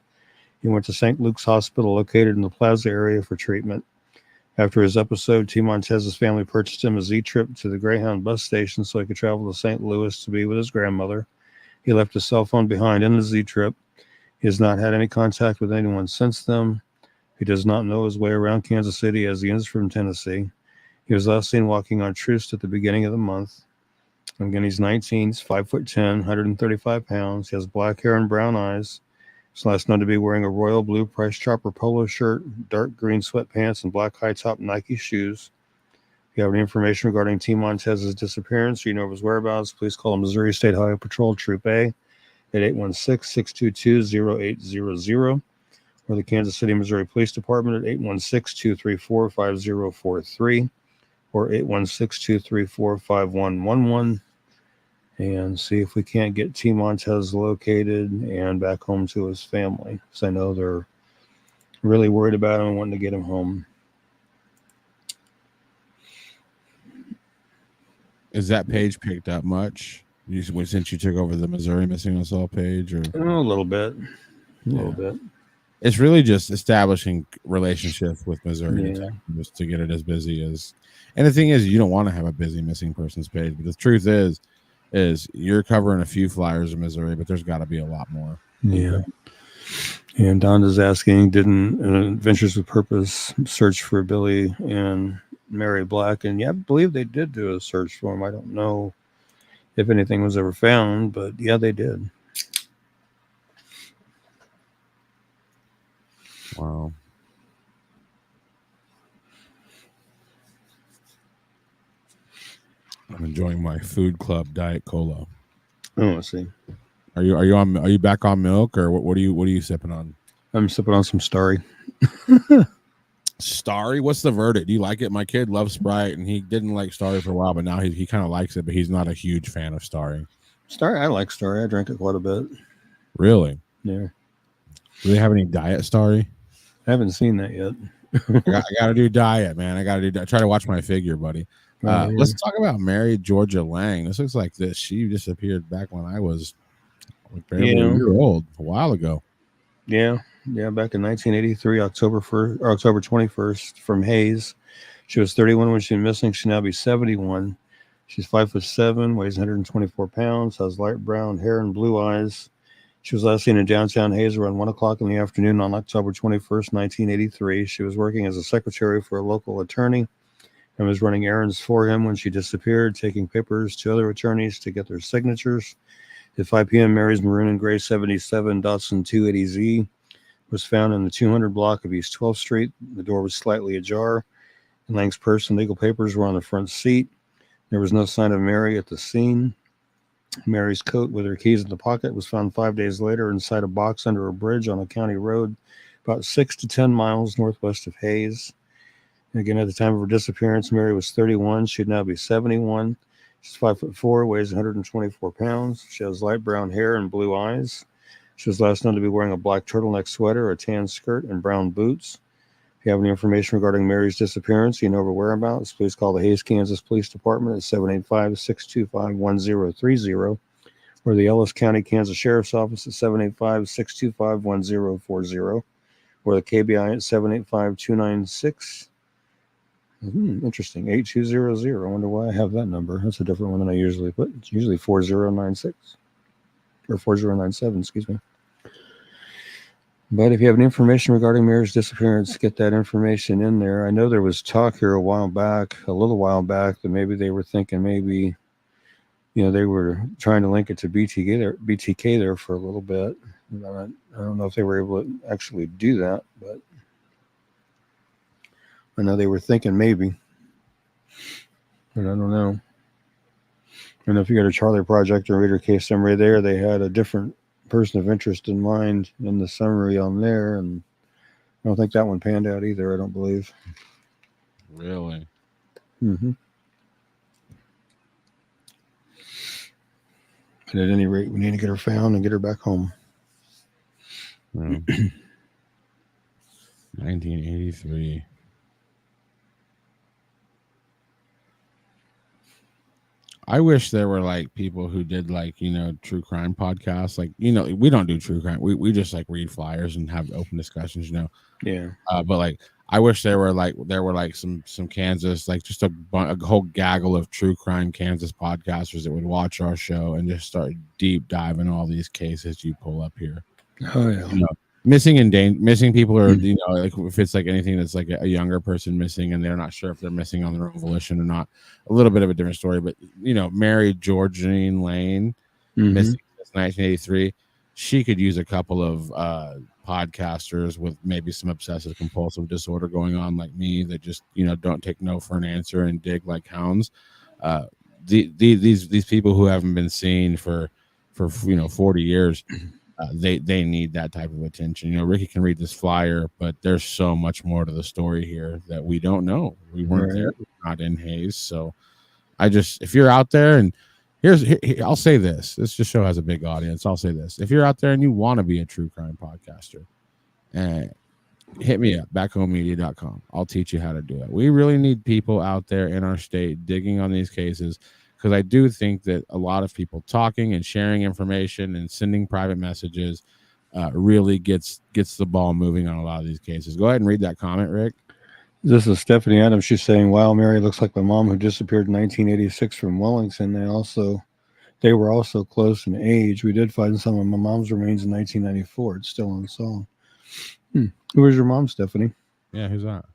He went to St. Luke's Hospital located in the Plaza area for treatment. After his episode, T. Montez's family purchased him a Z-Trip to the Greyhound bus station so he could travel to St. Louis to be with his grandmother. He left his cell phone behind in the Z-Trip. He has not had any contact with anyone since then. He does not know his way around Kansas City as he is from Tennessee. He was last seen walking on Troost at the beginning of the month. Again, he's 19, he's 5'10", 135 pounds. He has black hair and brown eyes. He's last known to be wearing a royal blue Price Chopper polo shirt, dark green sweatpants, and black high-top Nike shoes. If you have any information regarding T. Montez's disappearance or you know of his whereabouts, please call Missouri State Highway Patrol Troop A at 816-622-0800 or the Kansas City, Missouri Police Department at 816-234-5043 or 816-234-5111 and see if we can't get T. Montez located and back home to his family. Because I know they're really worried about him and wanting to get him home. Is that page picked up much since you took over the Missouri Missing Unsolved page? Or a little bit. A little bit. It's really just establishing relationships with Missouri detectives to get it as busy as. And the thing is, you don't want to have a busy missing persons page. But the truth is you're covering a few flyers in Missouri, but there's got to be a lot more. Yeah. And Donda's asking, didn't Adventures with Purpose search for Billy and Mary Black? And I believe they did do a search for him. I don't know if anything was ever found, but yeah, they did. Wow. I'm enjoying my Food Club Diet Cola. Oh, I see. Are you back on milk, or what are you sipping on? I'm sipping on some Starry. Starry? What's the verdict? Do you like it? My kid loves Sprite, and he didn't like Starry for a while, but now he kind of likes it, but he's not a huge fan of Starry. Starry, I like Starry. I drink it quite a bit. Really? Yeah. Do they have any diet Starry? I haven't seen that yet. I got to do diet, man. I try to watch my figure, buddy. Let's talk about Mary Georgia Lang. This looks like this. She disappeared back when I was barely a year old, a while ago. Yeah, back in 1983, October 21st, from Hayes. She was 31 when she was missing. She'll now be 71. She's 5'7", weighs 124 pounds, has light brown hair and blue eyes. She was last seen in downtown Hayes around 1 o'clock in the afternoon on October 21st, 1983. She was working as a secretary for a local attorney and was running errands for him when she disappeared, taking papers to other attorneys to get their signatures. At 5 p.m., Mary's maroon and gray 77 Datsun 280Z was found in the 200 block of East 12th Street. The door was slightly ajar, and Lang's purse and legal papers were on the front seat. There was no sign of Mary at the scene. Mary's coat with her keys in the pocket was found 5 days later inside a box under a bridge on a county road about 6 to 10 miles northwest of Hayes. And again, at the time of her disappearance, Mary was 31. She'd now be 71. She's 5'4", weighs 124 pounds. She has light brown hair and blue eyes. She was last known to be wearing a black turtleneck sweater, a tan skirt, and brown boots. If you have any information regarding Mary's disappearance, you know her whereabouts, please call the Hayes, Kansas Police Department at 785-625-1030 or the Ellis County, Kansas Sheriff's Office at 785-625-1040 or the KBI at 785-296. Interesting. 8200. I wonder why I have that number. That's a different one than I usually put. It's usually 4096 or 4097, excuse me. But if you have any information regarding Mary's disappearance, get that information in there. I know there was talk here a little while back, that maybe they were thinking they were trying to link it to BTK there for a little bit. I don't know if they were able to actually do that, but I know they were thinking maybe. But I don't know. And if you go to Charlie Project or Reader Case Summary there, they had a different person of interest in mind in the summary on there, and I don't think that one panned out either. I don't believe. Really? Mm-hmm. But at any rate, we need to get her found and get her back home. Yeah. 1983. I wish there were like people who did like, true crime podcasts. Like, we don't do true crime. We just like read flyers and have open discussions, Yeah. But like, I wish there were like some Kansas, like just a whole gaggle of true crime Kansas podcasters that would watch our show and just start deep diving all these cases you pull up here. Oh yeah. Missing people, or like if it's like anything that's like a younger person missing and they're not sure if they're missing on their own volition or not, a little bit of a different story. But Mary Georgine Lane, missing since 1983, she could use a couple of podcasters with maybe some obsessive compulsive disorder going on, like me, that just don't take no for an answer and dig like hounds. These people who haven't been seen for 40 years. They need that type of attention. Ricky can read this flyer, but there's so much more to the story here that we don't know. We weren't there, not in Hayes. So if you're out there, and I'll say this just show has a big audience. I'll say this: if you're out there and you want to be a true crime podcaster, hit me up, backhomemedia.com. I'll teach you how to do it. We really need people out there in our state digging on these cases, because I do think that a lot of people talking and sharing information and sending private messages really gets the ball moving on a lot of these cases. Go ahead and read that comment, Rick. This is Stephanie Adams. She's saying, "Wow, Mary looks like my mom who disappeared in 1986 from Wellington. They were also close in age. We did find some of my mom's remains in 1994. It's still unsolved." Who was your mom, Stephanie? Yeah, who's that?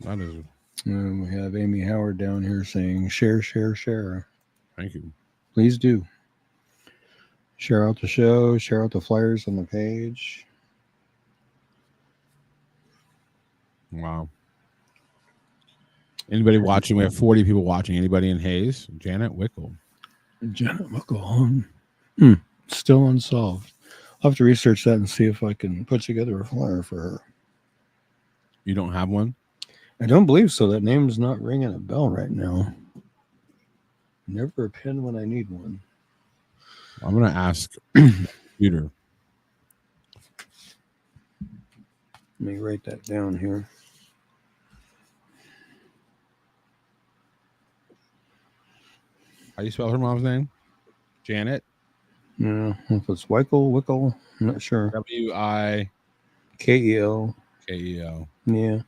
That is. We have Amy Howard down here saying, "Share, share, share." Thank you. Please do. Share out the show. Share out the flyers on the page. Wow. Anybody watching? We have 40 people watching. Anybody in Hayes? Janet Wickle. Janet Wickle. Still unsolved. I'll have to research that and see if I can put together a flyer for her. You don't have one? I don't believe so. That name's not ringing a bell right now. Never a pen when I need one. I'm going to ask computer. Let me write that down here. How do you spell her mom's name? Janet? Yeah, if it's Wickle, I'm not sure. W-I... K-E-L. K-E-L. Yeah.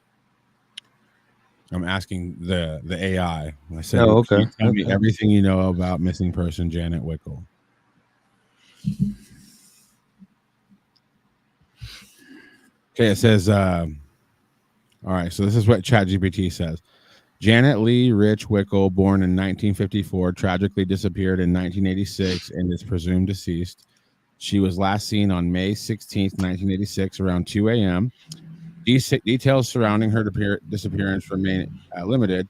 I'm asking the AI. I said, okay. Can you tell me everything you know about missing person Janet Wickle? Okay, it says, all right, so this is what ChatGPT says. Janet Lee Rich Wickle, born in 1954, tragically disappeared in 1986 and is presumed deceased. She was last seen on May 16th, 1986, around 2 a.m. Details surrounding her disappearance remain limited.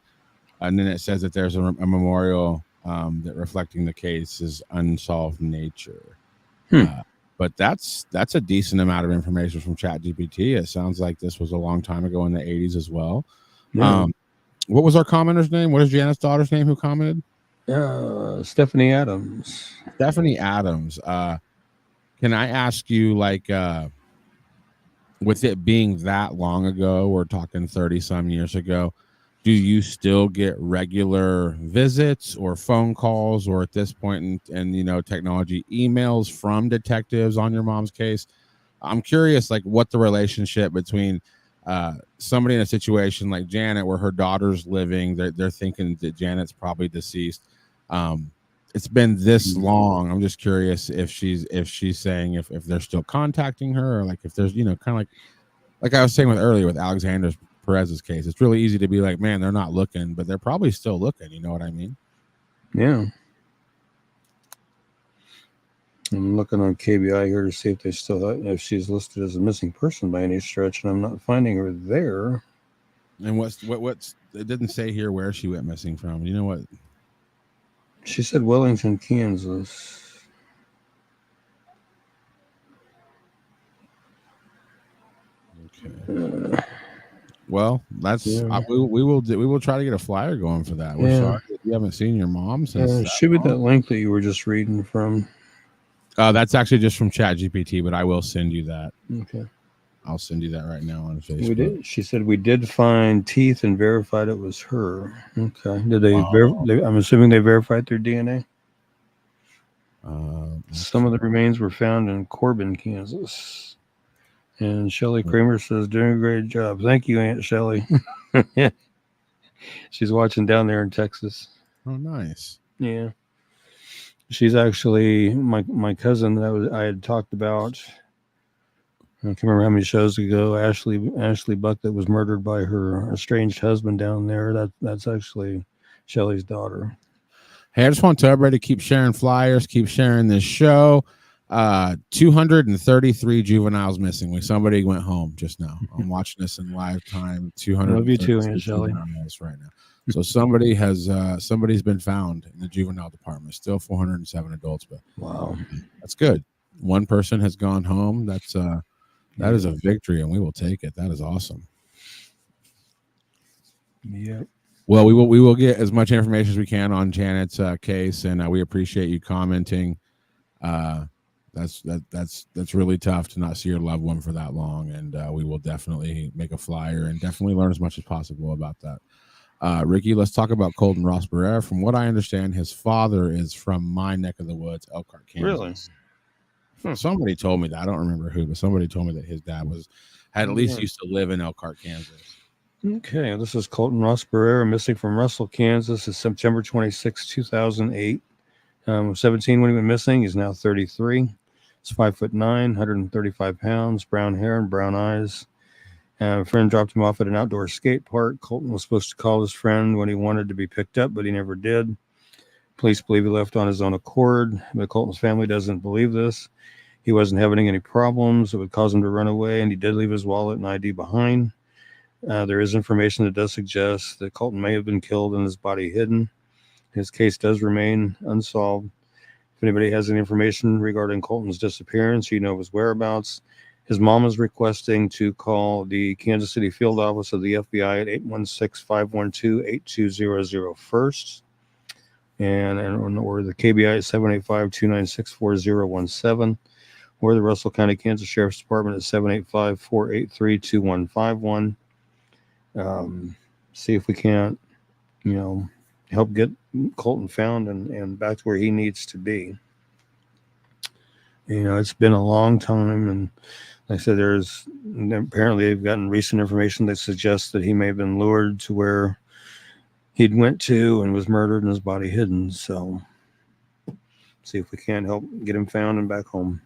And then it says that there's a memorial that reflecting the case's unsolved nature. But that's a decent amount of information from ChatGPT. It sounds like this was a long time ago in the 80s as well. Yeah. What was our commenter's name? What is Janet's daughter's name who commented? Stephanie Adams. Stephanie Adams. Can I ask you, like, with it being that long ago, we're talking 30-some years ago, do you still get regular visits or phone calls, or at this point in technology, emails from detectives on your mom's case? I'm curious, like, what the relationship between somebody in a situation like Janet, where her daughter's living, they're thinking that Janet's probably deceased. It's been this long. I'm just curious if she's saying if they're still contacting her, or like if there's kind of like I was saying earlier with Alexander Perez's case. It's really easy to be like, man, they're not looking, but they're probably still looking. You know what I mean? Yeah. I'm looking on KBI here to see if she's listed as a missing person by any stretch, and I'm not finding her there. And what's it didn't say here where she went missing from. You know what? She said Wellington, Kansas. Okay. Well, that's Yeah. we will try to get a flyer going for that. We're Yeah. sorry that you haven't seen your mom since that Should be long. that link that you were just reading from. That's actually just from Chat GPT, but I will send you that. Okay. I'll send you that right now on We Facebook. did. She said we did find teeth and verified it was her. Okay. Did they? Uh, I'm assuming they verified their DNA. Some of the okay. remains were found in Corbin, Kansas. And Shelly Kramer says, "Doing a great job. Thank you, Aunt Shelly." She's watching down there in Texas. Oh, nice. Yeah. She's actually my cousin that I had talked about. I can't remember how many shows ago. Ashley Buck that was murdered by her estranged husband down there. That's actually Shelly's daughter. Hey, I just want to tell everybody to keep sharing flyers, keep sharing this show. 233 juveniles missing. Somebody went home just now. I'm watching this in live time. Love you too, 233 Aunt Shelly. juveniles right now. So somebody's been found in the juvenile department. Still 407 adults, but Wow, that's good. One person has gone home. That is a victory, and we will take it. That is awesome. Yeah. Well, we will get as much information as we can on Janet's case, and we appreciate you commenting. That's really tough to not see your loved one for that long, and we will definitely make a flyer and definitely learn as much as possible about that. Ricky, let's talk about Colton Ross Barrera. From what I understand, his father is from my neck of the woods, Elkhart, Kansas. Really? Somebody told me that. I don't remember who, but somebody told me that his dad had at least used to live in Elkhart, Kansas. Okay, this is Colton Ross Barrera, missing from Russell, Kansas. It's September 26, 2008. 17 when he went missing. He's now 33. He's 5'9", 135 pounds, brown hair and brown eyes. A friend dropped him off at an outdoor skate park. Colton was supposed to call his friend when he wanted to be picked up, but he never did. Police believe he left on his own accord, but Colton's family doesn't believe this. He wasn't having any problems that would cause him to run away, and he did leave his wallet and ID behind. There is information that does suggest that Colton may have been killed and his body hidden. His case does remain unsolved. If anybody has any information regarding Colton's disappearance, you know his whereabouts. His mom is requesting to call the Kansas City field office of the FBI at 816-512-8200 first. Or the KBI at 785-296-4017. Or the Russell County, Kansas Sheriff's Department at 785-483-2151. See if we can't, help get Colton found and back to where he needs to be. It's been a long time, and like I said, apparently they've gotten recent information that suggests that he may have been lured to where he'd went to and was murdered and his body hidden. So see if we can't help get him found and back home.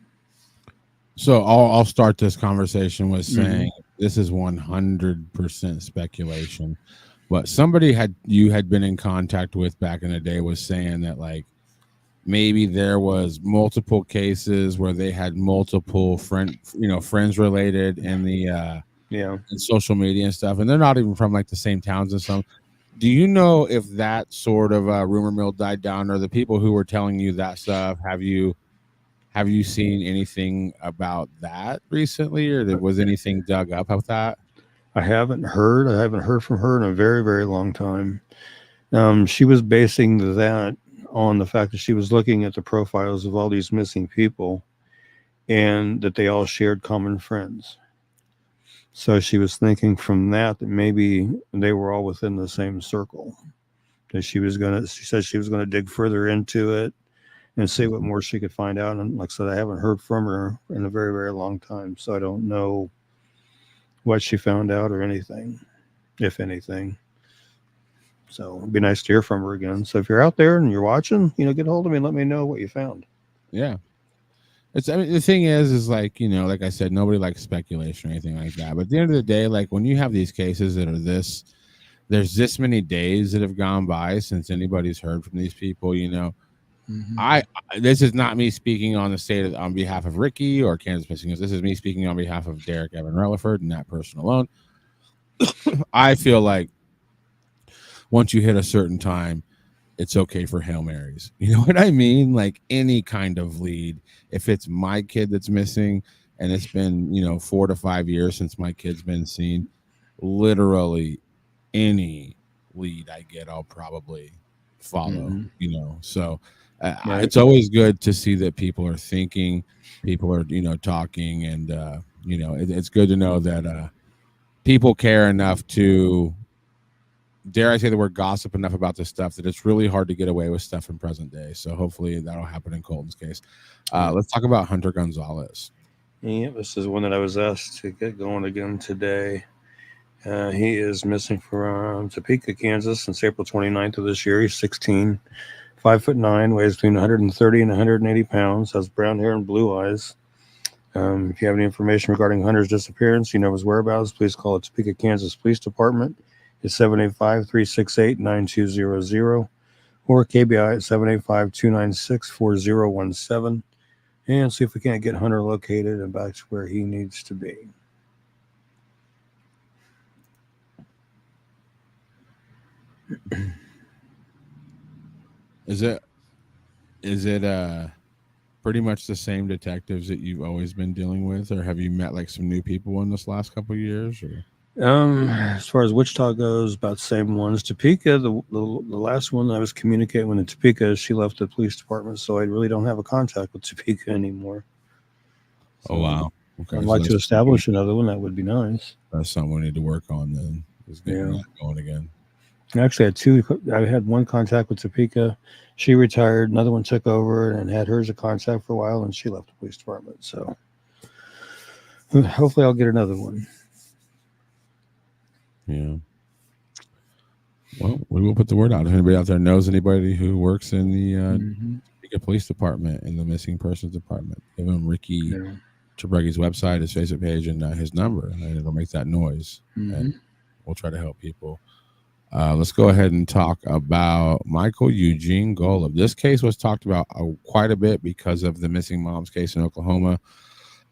So I'll start this conversation with saying this is 100% speculation. But somebody you had been in contact with back in the day was saying that like maybe there was multiple cases where they had multiple friends related in the in social media and stuff, and they're not even from like the same towns and stuff. Do you know if that sort of rumor mill died down, or the people who were telling you that stuff? Have you seen anything about that recently, or was anything dug up of that? I haven't heard from her in a very, very long time. She was basing that on the fact that she was looking at the profiles of all these missing people and that they all shared common friends. So she was thinking from that maybe they were all within the same circle. That she said she was going to dig further into it and see what more she could find out. And like I said, I haven't heard from her in a very, very long time. So I don't know what she found out or anything, if anything. So it'd be nice to hear from her again. So if you're out there and you're watching, get a hold of me and let me know what you found. Yeah. The thing is like, like I said, nobody likes speculation or anything like that. But at the end of the day, like when you have these cases that are there's this many days that have gone by since anybody's heard from these people, this is not me speaking on behalf of Ricky or Kansas Missing. This is me speaking on behalf of Derek Evan Releford and that person alone. I feel like once you hit a certain time, it's okay for Hail Marys. You know what I mean? Like any kind of lead. If it's my kid that's missing and it's been, 4 to 5 years since my kid's been seen, literally any lead I get, I'll probably follow, So Right. it's always good to see that people are thinking, people are, talking, and, it's good to know that people care enough to, dare I say the word, gossip enough about this stuff that it's really hard to get away with stuff in present day. So hopefully that'll happen in Colton's case. Let's talk about Hunter Gonzalez. Yeah, this is one that I was asked to get going again today. He is missing from Topeka, Kansas since April 29th of this year. He's 16, 5'9", weighs between 130 and 180 pounds, has brown hair and blue eyes. If you have any information regarding Hunter's disappearance, you know his whereabouts, please call the Topeka, Kansas Police Department. It's 785-368-9200 or KBI at 785-296-4017, and see if we can't get Hunter located and back to where he needs to be. Is it pretty much the same detectives that you've always been dealing with, or have you met like some new people in this last couple of years? Or As far as Wichita goes, about the same ones. Topeka, the last one I was communicating with in Topeka, she left the police department, so I really don't have a contact with Topeka anymore. So oh wow, okay. I'd like to establish another one. That would be nice. That's something we need to work on then. Is getting that going again. I actually had two. I had one contact with Topeka. She retired. Another one took over and had hers a contact for a while, and she left the police department. So hopefully I'll get another one. Yeah. Well, we will put the word out. If anybody out there knows anybody who works in the Topeka Police Department, in the Missing Persons Department, give them Ricky Tebrugge's website, his Facebook page, and his number, and it'll make that noise. And we'll try to help people. Let's go ahead and talk about Michael Eugene Golub. This case was talked about quite a bit because of the missing moms case in Oklahoma.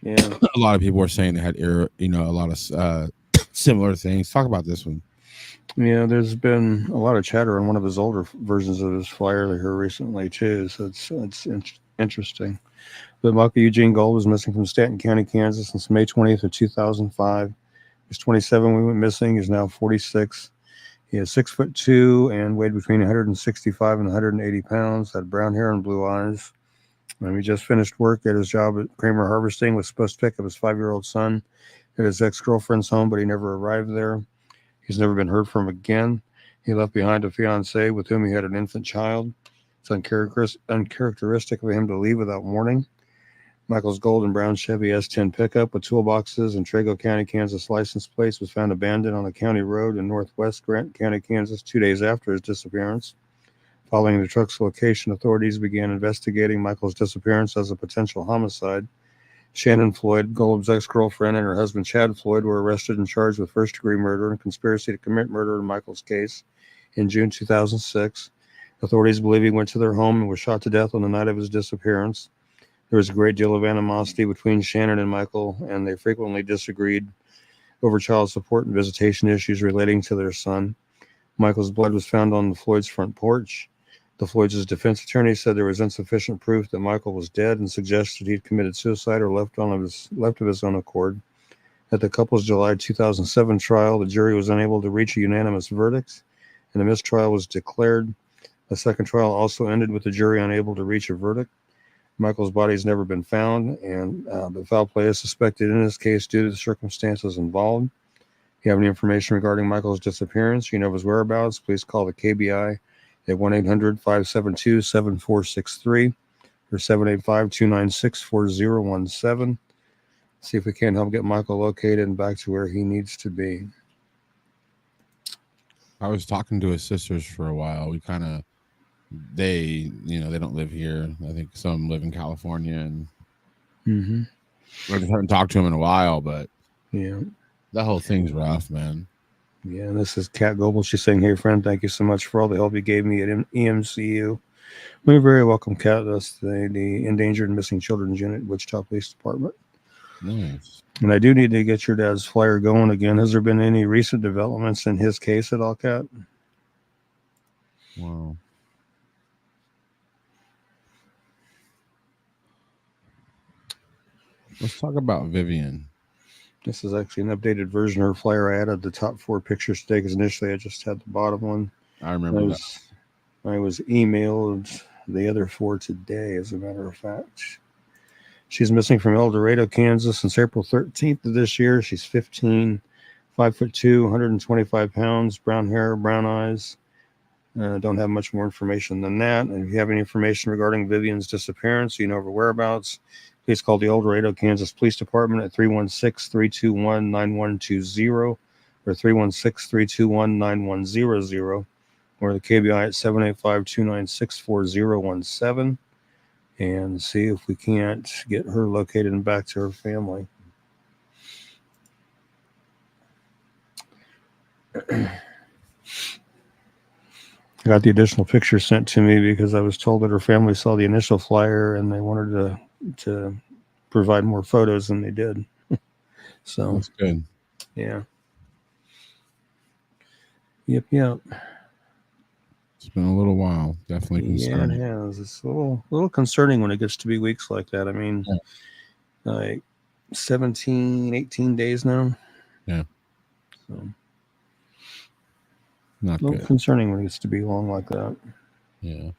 Yeah, a lot of people were saying it had, a lot of similar things. Talk about this one. Yeah, there's been a lot of chatter on one of his older versions of his flyer here recently too. So it's interesting. But Michael Eugene Golub was missing from Stanton County, Kansas, since May 20th of 2005. He's 27 when he went missing. He's now 46. He is 6'2" and weighed between 165 and 180 pounds. Had brown hair and blue eyes. He just finished work at his job at Kramer Harvesting. Was supposed to pick up his 5-year-old son at his ex-girlfriend's home, but he never arrived there. He's never been heard from again. He left behind a fiancée with whom he had an infant child. It's uncharacteristic of him to leave without warning. Michael's gold and brown Chevy S10 pickup with toolboxes and Trego County, Kansas license plates was found abandoned on a county road in northwest Grant County, Kansas, 2 days after his disappearance. Following the truck's location, authorities began investigating Michael's disappearance as a potential homicide. Shannon Floyd, Golub's ex-girlfriend, and her husband Chad Floyd were arrested and charged with first-degree murder and conspiracy to commit murder in Michael's case in June 2006. Authorities believe he went to their home and was shot to death on the night of his disappearance. There was a great deal of animosity between Shannon and Michael, and they frequently disagreed over child support and visitation issues relating to their son. Michael's blood was found on the Floyd's front porch. The Floyd's defense attorney said there was insufficient proof that Michael was dead and suggested he'd committed suicide or left of his own accord. At the couple's July 2007 trial, the jury was unable to reach a unanimous verdict, and a mistrial was declared. The second trial also ended with the jury unable to reach a verdict. Michael's body has never been found, and the foul play is suspected in this case due to the circumstances involved. If you have any information regarding Michael's disappearance, you know his whereabouts, please call the KBI at 1-800-572-7463 or 785-296-4017. See if we can help get Michael located and back to where he needs to be. I was talking to his sisters for a while. They don't live here. I think some live in California, and I just haven't talked to him in a while, but yeah, that whole thing's rough, man. Yeah, and this is Kat Goebel. She's saying, "Hey, friend, thank you so much for all the help you gave me at EMCU." We're very welcome, Kat. That's the Endangered and Missing Children's Unit, Wichita Police Department. Nice. And I do need to get your dad's flyer going again. Has there been any recent developments in his case at all, Kat? Wow. Let's talk about Vivian. This is actually an updated version of her flyer. I added the top 4 pictures today because initially I just had the bottom one. I remember that. I was emailed the other 4 today, as a matter of fact. She's missing from El Dorado, Kansas since April 13th of this year. She's 15, 5'2", 125 pounds, brown hair, brown eyes. Don't have much more information than that. And if you have any information regarding Vivian's disappearance, you know her whereabouts, please call the El Dorado, Kansas Police Department at 316-321-9120 or 316-321-9100 or the KBI at 785-296-4017 and see if we can't get her located and back to her family. I got the additional picture sent to me because I was told that her family saw the initial flyer and they wanted to provide more photos than they did. So that's good. Yeah. Yep. It's been a little while. Definitely concerning. Yeah, it has. It's a little concerning when it gets to be weeks like that. I mean, like 17, 18 days now. Yeah. So not a little good. Concerning when it gets to be long like that. Yeah.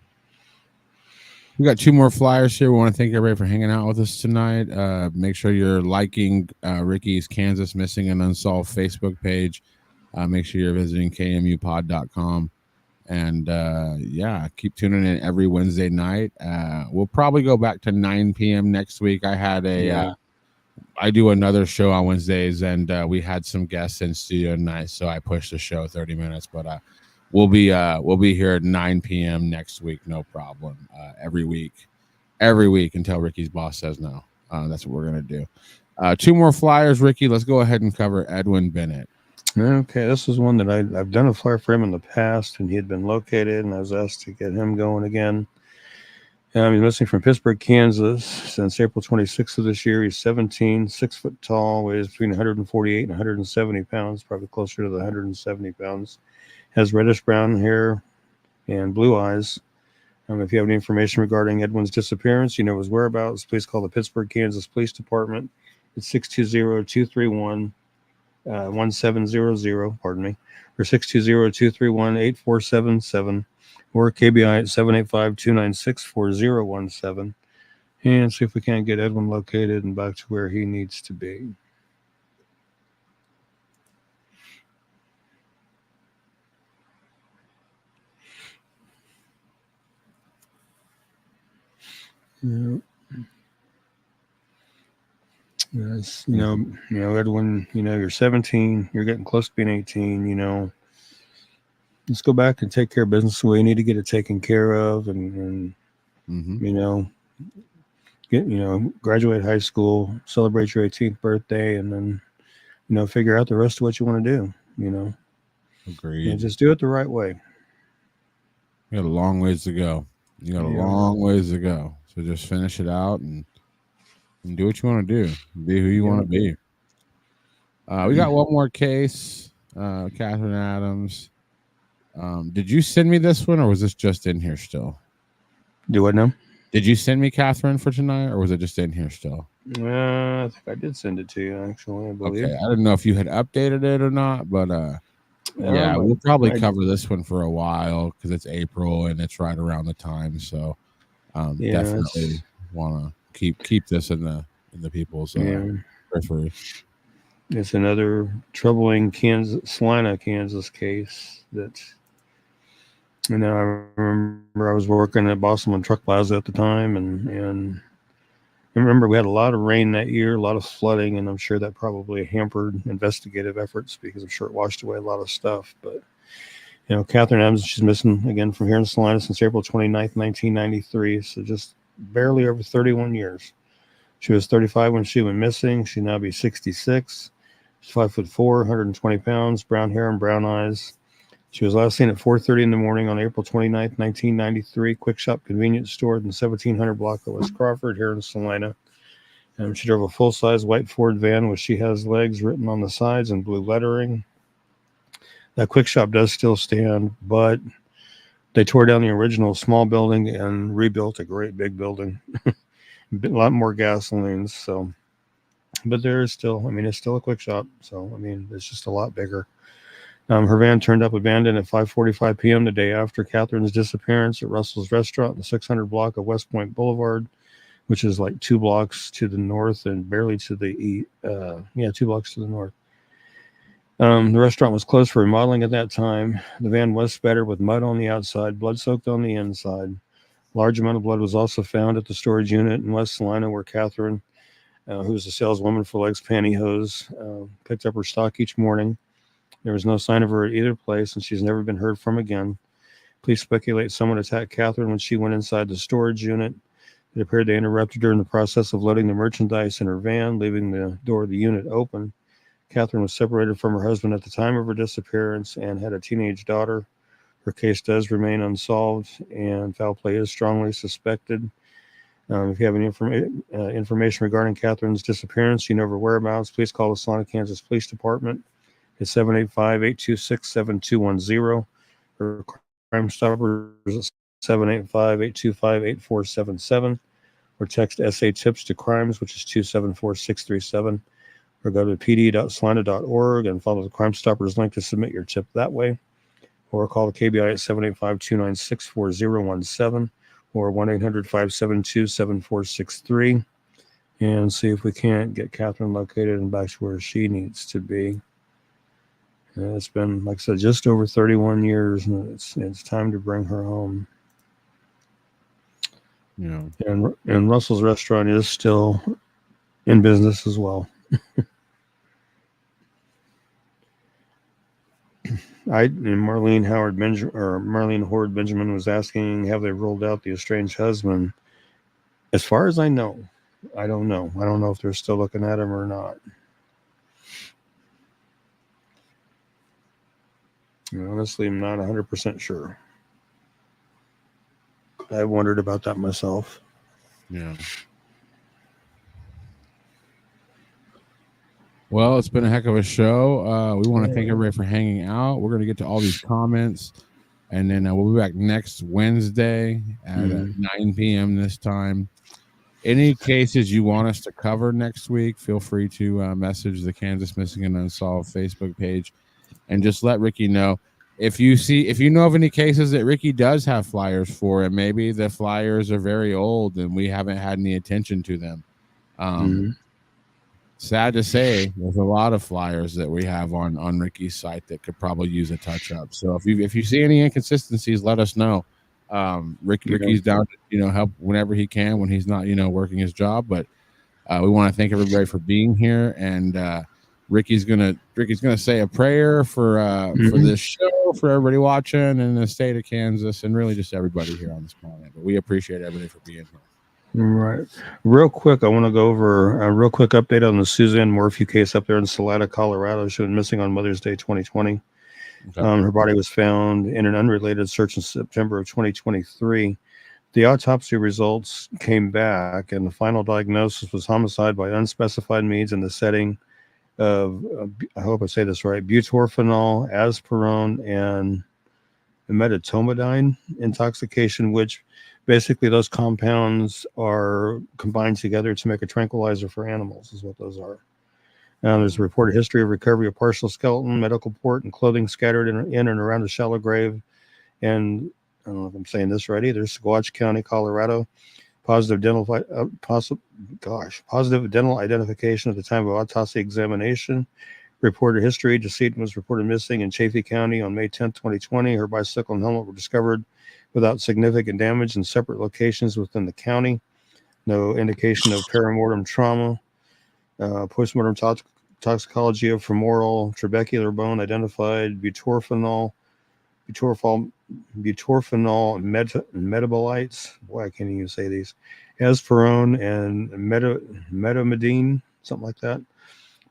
We got 2 more flyers here. We want to thank everybody for hanging out with us tonight. Make sure you're liking Ricky's Kansas Missing and Unsolved Facebook page. Make sure you're visiting kmupod.com. And keep tuning in every Wednesday night. We'll probably go back to 9 p.m. next week. I had I do another show on Wednesdays, and we had some guests in studio tonight, so I pushed the show 30 minutes. But we'll be here at 9 p.m. next week, no problem. Every week until Ricky's boss says no. That's what we're gonna do. 2 more flyers, Ricky. Let's go ahead and cover Edwin Bennett. Okay, this is one that I've done a flyer for him in the past, and he had been located, and I was asked to get him going again. He's missing from Pittsburgh, Kansas since April 26th of this year. He's 17, 6 foot tall, weighs between 148 and 170 pounds, probably closer to the 170 pounds. Has reddish brown hair and blue eyes. If you have any information regarding Edwin's disappearance, you know his whereabouts, please call the Pittsburgh, Kansas Police Department at 620-231 1700, or 620-231-8477, or KBI at 785-296-4017, and see if we can't get Edwin located and back to where he needs to be. Yeah. Yes, Edwin, you're 17, you're getting close to being 18, let's go back and take care of business the way you need to get it taken care of and graduate high school, celebrate your 18th birthday, and then, figure out the rest of what you want to do, Agreed. And just do it the right way. You got a long ways to go. So just finish it out and do what you want to do. Be who you want to be. We got one more case. Catherine Adams. Did you send me this one, or was this just in here still? Do what now? Did you send me Catherine for tonight, or was it just in here still? I think I did send it to you, actually, I believe. Okay, I don't know if you had updated it or not, but we'll probably cover this one for a while because it's April and it's right around the time. So definitely want to keep this in the people's periphery. It's another troubling Salina, Kansas case that, I remember I was working at Boston Truck Plaza at the time, and I remember we had a lot of rain that year, a lot of flooding, and I'm sure that probably hampered investigative efforts because I'm sure it washed away a lot of stuff. But, Catherine Adams, she's missing again from here in Salina since April 29th, 1993, so just barely over 31 years. She was 35 when she went missing. She'd now be 66. She's 5'4", 120 pounds, brown hair and brown eyes. She was last seen at 4:30 in the morning on April 29th, 1993, Quick Shop convenience store in 1700 block of West Crawford here in Salina. She drove a full-size white Ford van with "She Has Legs" written on the sides in blue lettering. That quick shop does still stand, but they tore down the original small building and rebuilt a great big building. A lot more gasolines, so. But there is still, I mean, it's still a quick shop, so I mean, it's just a lot bigger. Her van turned up abandoned at 5:45 p.m. the day after Catherine's disappearance at Russell's Restaurant in the 600 block of West Point Boulevard, which is like 2 blocks to the north and barely to the east. 2 blocks to the north. The restaurant was closed for remodeling at that time. The van was spattered with mud on the outside, blood soaked on the inside. Large amount of blood was also found at the storage unit in West Salina, where Catherine, who was a saleswoman for Legs Pantyhose, picked up her stock each morning. There was no sign of her at either place, and she's never been heard from again. Police speculate someone attacked Catherine when she went inside the storage unit. It appeared they interrupted her in the process of loading the merchandise in her van, leaving the door of the unit open. Catherine was separated from her husband at the time of her disappearance and had a teenage daughter. Her case does remain unsolved, and foul play is strongly suspected. If you have any information regarding Catherine's disappearance, you know her whereabouts, please call the Salina, Kansas Police Department at 785-826-7210. Or Crime Stoppers at 785-825-8477. Or text SA TIPS to CRIMES, which is 274-637. Or go to pd.salina.org and follow the Crime Stoppers link to submit your tip that way. Or call the KBI at 785-296-4017 or 1-800-572-7463 and see if we can't get Catherine located and back to where she needs to be. And it's been, like I said, just over 31 years, and it's time to bring her home. Yeah. And Russell's Restaurant is still in business as well. Marlene Howard Benjamin was asking, have they rolled out the estranged husband? As far as I know, I don't know. I don't know if they're still looking at him or not. Honestly, I'm not 100% sure. I wondered about that myself. Yeah. Well, it's been a heck of a show. We want to thank everybody for hanging out. We're going to get to all these comments, and then we'll be back next Wednesday at 9 p.m. this time. Any cases you want us to cover next week, feel free to message the Kansas Missing and Unsolved Facebook page and just let Ricky know. If you know of any cases that Ricky does have flyers for, and maybe the flyers are very old and we haven't had any attention to them. Sad to say, there's a lot of flyers that we have on Ricky's site that could probably use a touch up. So if you see any inconsistencies, let us know. Ricky's down to help whenever he can when he's not working his job. But we want to thank everybody for being here, and Ricky's gonna say a prayer for this show, for everybody watching in the state of Kansas, and really just everybody here on this planet. But we appreciate everybody for being here. Right. Real quick, I want to go over a real quick update on the Suzanne Morphew case up there in Salina, Colorado. She went missing on Mother's Day 2020. Okay. Her body was found in an unrelated search in September of 2023. The autopsy results came back, and the final diagnosis was homicide by unspecified means in the setting of, I hope I say this right, butorphanol, asparone, and medetomidine intoxication, which basically those compounds are combined together to make a tranquilizer for animals, is what those are. There's a reported history of recovery of partial skeleton, medical report, and clothing scattered in and around a shallow grave. And I don't know if I'm saying this right either, Squatch County, Colorado. Positive dental identification at the time of autopsy examination. Reported history, decedent was reported missing in Chaffee County on May 10, 2020. Her bicycle and helmet were discovered without significant damage in separate locations within the county. No indication of perimortem trauma. Postmortem toxicology of femoral trabecular bone identified butorphanol metabolites. Boy, I can't even say these. Asparone and metamidine, something like that.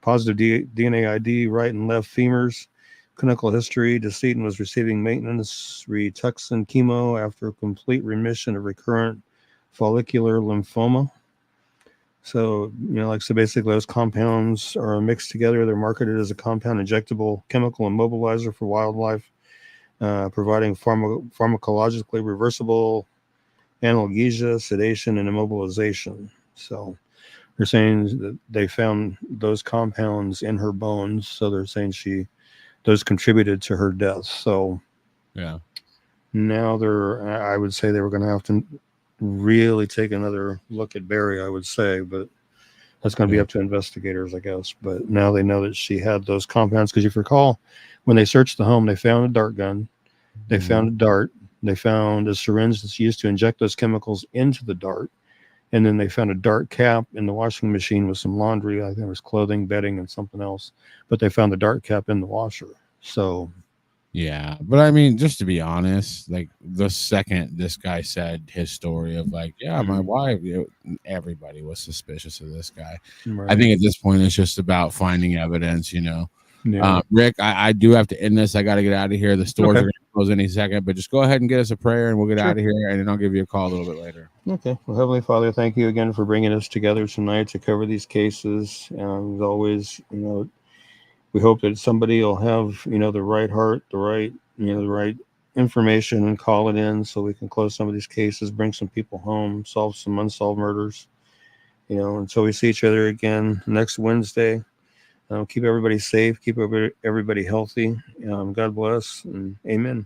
Positive DNA ID, right and left femurs. Clinical history, decedent was receiving maintenance Rituxan chemo after complete remission of recurrent follicular lymphoma. So, so basically those compounds are mixed together. They're marketed as a compound injectable chemical immobilizer for wildlife, providing pharmacologically reversible analgesia, sedation, and immobilization. So they're saying that they found those compounds in her bones. So they're saying those contributed to her death. So Yeah. now I would say they were going to have to really take another look at Barry, I would say, but that's going to be Yeah. up to investigators, I guess. But now they know that she had those compounds. Because if you recall, when they searched the home, they found a dart gun, they Mhm. found a dart, they found a syringe that's used to inject those chemicals into the dart. And then they found a dart cap in the washing machine with some laundry. I think it was clothing, bedding, and something else. But they found the dart cap in the washer. So, Yeah, but I mean, just to be honest, like the second this guy said his story of like, yeah, my mhm, wife, everybody was suspicious of this guy. I right. think at this point it's just about finding evidence, Yeah. Rick, I do have to end this. I got to get out of here. The stores Okay. are going to close any second, but just go ahead and get us a prayer and we'll get Sure. out of here. And then I'll give you a call a little bit later. Okay. Well, Heavenly Father, thank you again for bringing us together tonight to cover these cases. As always, we hope that somebody will have, the right heart, the right information and call it in so we can close some of these cases, bring some people home, solve some unsolved murders, until we see each other again next Wednesday. Keep everybody safe, keep everybody healthy. God bless and amen.